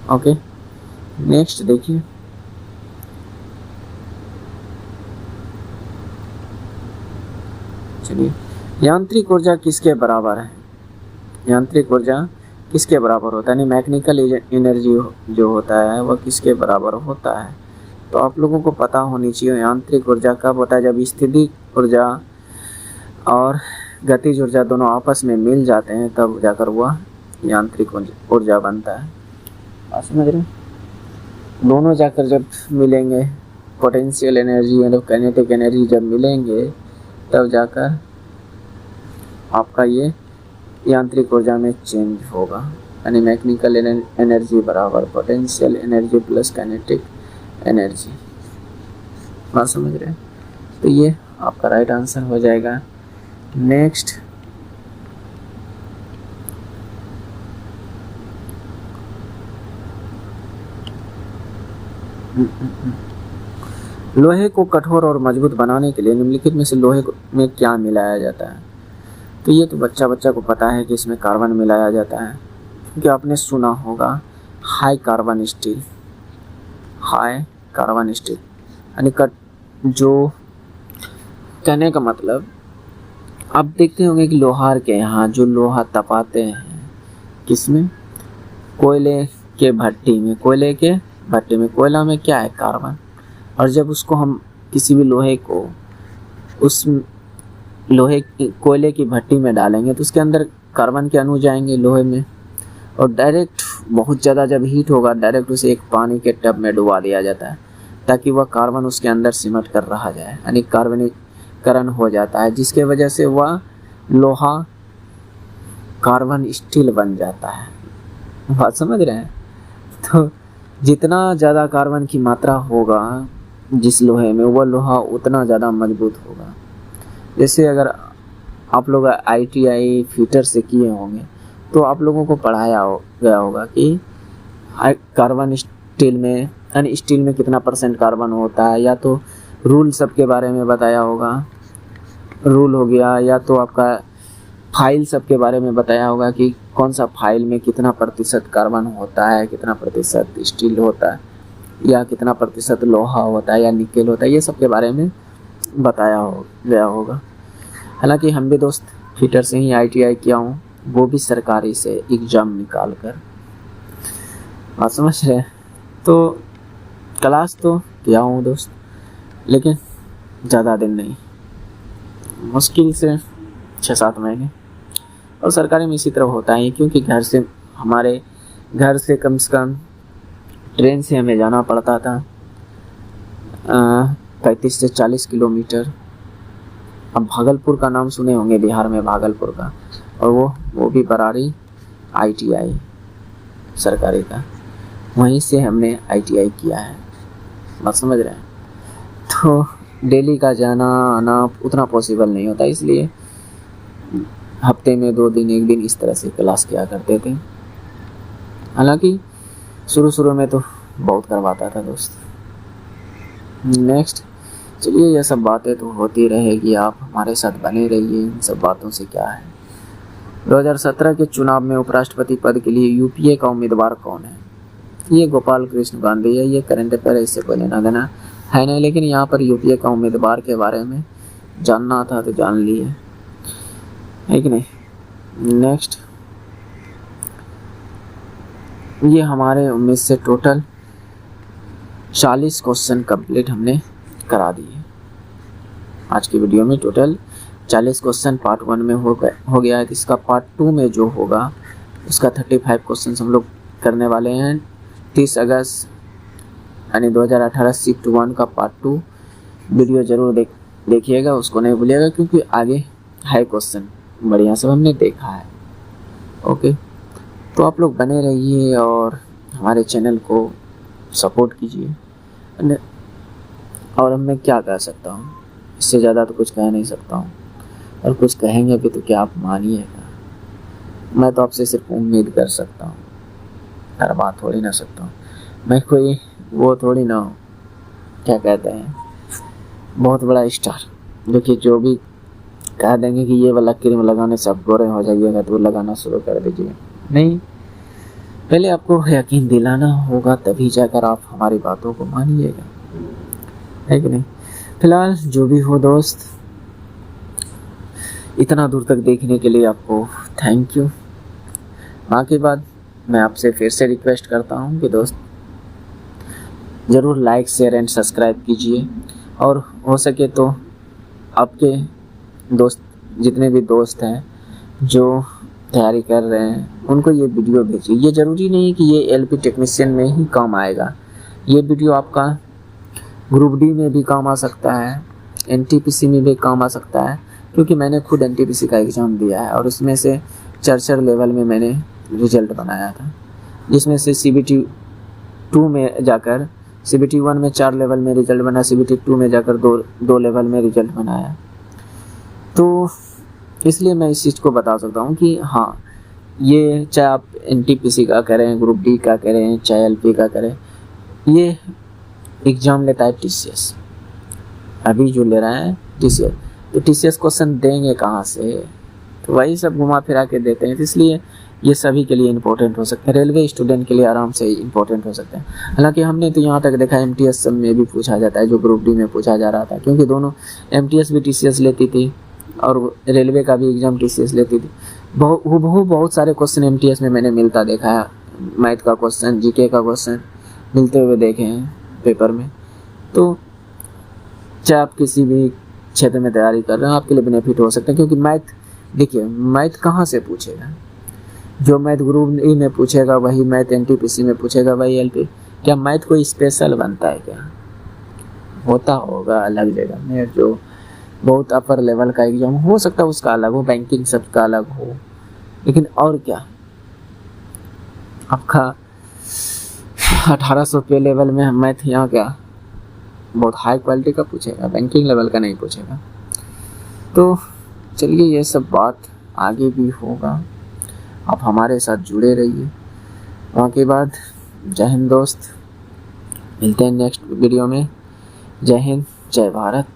ओके, नेक्स्ट देखिए, चलिए, यांत्रिक ऊर्जा किसके बराबर है? यांत्रिक ऊर्जा किसके बराबर होता है, यानी मैकेनिकल एनर्जी जो होता है वह किसके बराबर होता है? तो आप लोगों को पता होनी चाहिए यांत्रिक ऊर्जा कब होता है, जब स्थितिज ऊर्जा और गतिज ऊर्जा दोनों आपस में मिल जाते हैं, तब जाकर वह यांत्रिक ऊर्जा बनता है। आप समझ रहे हैं? दोनों जाकर जब मिलेंगे, पोटेंशियल एनर्जी और काइनेटिक एनर्जी जब मिलेंगे, तब जाकर आपका ये यांत्रिक ऊर्जा में चेंज होगा, यानी मैकेनिकल एनर्जी बराबर potential energy plus kinetic energy. बात समझ रहे हैं? तो ये आपका राइट आंसर हो जाएगा। नेक्स्ट, लोहे को कठोर और मजबूत बनाने के लिए निम्नलिखित में से लोहे में क्या मिलाया जाता है? तो ये तो बच्चा को पता है कि इसमें कार्बन मिलाया जाता है, क्योंकि आपने सुना होगा high carbon steel, high carbon steel, यानी जो कहने का मतलब, आप देखते होंगे कि लोहार के यहाँ जो लोहा तपाते हैं, किसमें? कोयले के भट्टी में। कोयले के भट्टी में कोयला में क्या है? कार्बन। और जब उसको हम किसी भी लोहे को उस कोयले की भट्टी में डालेंगे, तो उसके अंदर कार्बन के अणु जाएंगे लोहे में, और डायरेक्ट बहुत ज़्यादा जब हीट होगा, डायरेक्ट उसे एक पानी के टब में डुबा दिया जाता है, ताकि वह कार्बन उसके अंदर सिमट कर रहा जाए, यानी कार्बनीकरण हो जाता है, जिसके वजह से वह लोहा कार्बन स्टील बन जाता है। बात समझ रहे हैं? तो जितना ज़्यादा कार्बन की मात्रा होगा जिस लोहे में, वह लोहा उतना ज़्यादा मजबूत होगा। जैसे अगर आप लोग ITI फिटर से किए होंगे, तो आप लोगों को पढ़ाया गया होगा कि कार्बन स्टील में, यानी स्टील में कितना % कार्बन होता है, या तो रूल सब के बारे में बताया होगा, रूल हो गया, या तो आपका फाइल सब के बारे में बताया होगा कि कौन सा फाइल में कितना % कार्बन होता है, कितना % स्टील होता है, या कितना % लोहा होता है या निकेल होता है, ये सब के बारे में बताया गया होगा। हालांकि हम भी दोस्त फिटर से ही ITI किया हूँ, वो भी सरकारी से एग्ज़ाम निकाल कर। बात समझ रहे? तो क्लास तो किया हूँ दोस्त, लेकिन ज़्यादा दिन नहीं, मुश्किल से 6-7 महीने। और सरकारी में इसी तरह होता है, क्योंकि हमारे घर से कम ट्रेन से हमें जाना पड़ता था 35 से 40 किलोमीटर। अब भागलपुर का नाम सुने होंगे, बिहार में भागलपुर का, और वो भी बरारी ITI सरकारी का, वहीं से हमने ITI किया है। बात समझ रहे हैं? तो डेली का जाना आना उतना पॉसिबल नहीं होता, इसलिए हफ्ते में 2 दिन 1 दिन इस तरह से क्लास किया करते थे। हालांकि शुरू में तो बहुत करवाता था दोस्त। नेक्स्ट, चलिए ये सब बातें तो होती रहेगी, आप हमारे साथ बने रहिए। इन सब बातों से क्या है। 2017 के चुनाव में उपराष्ट्रपति पद के लिए यूपीए का उम्मीदवार कौन है? ये गोपाल कृष्ण गांधी है। ये करंट अफेयर है, इससे कोई लेना देना है नहीं, लेकिन यहाँ पर यूपीए का उम्मीदवार के बारे में जानना था तो जान लिए, है कि नहीं। नेक्स्ट, ये हमारे 19 से टोटल 40 क्वेश्चन कंप्लीट हमने करा दिए। आज की वीडियो में टोटल 40 क्वेश्चन पार्ट 1 में हो गया है। इसका पार्ट 2 में जो होगा उसका 35 क्वेश्चन हम लोग करने वाले हैं। 30 अगस्त यानी 2018 शिफ्ट 1 का पार्ट 2 वीडियो जरूर देखिएगा, उसको नहीं भूलिएगा, क्योंकि आगे है क्वेश्चन बढ़िया सब हमने देखा है। ओके, तो आप लोग बने रहिए और हमारे चैनल को सपोर्ट कीजिए। और मैं क्या कह सकता हूँ, इससे ज़्यादा तो कुछ कह नहीं सकता हूँ, और कुछ कहेंगे भी तो क्या आप मानिएगा। मैं तो आपसे सिर्फ उम्मीद कर सकता हूँ, हर बात थोड़ी ना सकता हूँ। मैं कोई वो थोड़ी ना हूँ, क्या कहते हैं, बहुत बड़ा स्टार जो कि जो भी कह देंगे कि ये वाला क्रीम लगाने से आप गोरे हो जाइएगा तो वो लगाना शुरू कर दीजिए। नहीं, पहले आपको यकीन दिलाना होगा, तभी जाकर आप हमारी बातों को मानिएगा, है कि नहीं। फिलहाल जो भी हो दोस्त, इतना दूर तक देखने के लिए आपको थैंक यू। बाकी बात मैं आपसे फिर से रिक्वेस्ट करता हूँ कि दोस्त ज़रूर लाइक शेयर एंड सब्सक्राइब कीजिए, और हो सके तो आपके दोस्त जितने भी दोस्त हैं जो तैयारी कर रहे हैं उनको ये वीडियो भेजिए। ये ज़रूरी नहीं है कि ये एलपी टेक्नीशियन में ही काम आएगा, ये वीडियो आपका ग्रुप डी में भी काम आ सकता है, एनटीपीसी में भी काम आ सकता है, क्योंकि मैंने खुद एनटीपीसी का एग्ज़ाम दिया है और उसमें से 4 लेवल में मैंने रिजल्ट बनाया था, जिसमें से CBT 2 में जाकर CBT 1 में 4 लेवल में रिजल्ट बना, CBT 2 में जाकर 2 लेवल में रिजल्ट बनाया। तो इसलिए मैं इस चीज़ को बता सकता हूँ कि हाँ, ये चाहे आप एनटीपीसी का करें, ग्रुप डी का करें, चाहे एलपी का करें, ये एग्ज़ाम लेता है TCS, अभी जो ले रहा है TCS। तो TCS क्वेश्चन देंगे कहाँ से, तो वही सब घुमा फिरा के देते हैं। तो इसलिए ये सभी के लिए इम्पोर्टेंट हो सकते हैं, रेलवे स्टूडेंट के लिए आराम से इम्पोर्टेंट हो सकते हैं। हालांकि हमने तो यहाँ तक देखा MTS सब में भी पूछा जाता है, जो ग्रुप डी में पूछा जा रहा था, क्योंकि दोनों MTS भी TCS लेती थी और रेलवे का भी एग्ज़ाम TCS लेती थी। बहुत सारे क्वेश्चन MTS में मैंने मिलता देखा है, मैथ का क्वेश्चन, GK का क्वेश्चन मिलते हुए देखे हैं पेपर में। तो चाहे आप किसी भी क्षेत्र में तैयारी कर रहे हैं, आपके लिए बेनिफिट हो सकता है, क्योंकि मैथ देखिए, मैथ कहाँ से पूछेगा, जो मैथ ग्रुप ई में पूछेगा वही मैथ एनटीपीसी में पूछेगा, वही एलपी। क्या मैथ कोई स्पेशल बनता है क्या? होता होगा अलग जगह में, जो बहुत अपर लेवल का एग्जाम हो सकता है उसका अलग हो, बैंकिंग सब का अलग हो, लेकिन और क्या, आपका 1800 पे लेवल में मैथ यहाँ क्या बहुत हाई क्वालिटी का पूछेगा, बैंकिंग लेवल का नहीं पूछेगा। तो चलिए, ये सब बात आगे भी होगा, आप हमारे साथ जुड़े रहिए। वहाँ के बाद जय हिंद दोस्त, मिलते हैं नेक्स्ट वीडियो में। जय हिंद, जय भारत।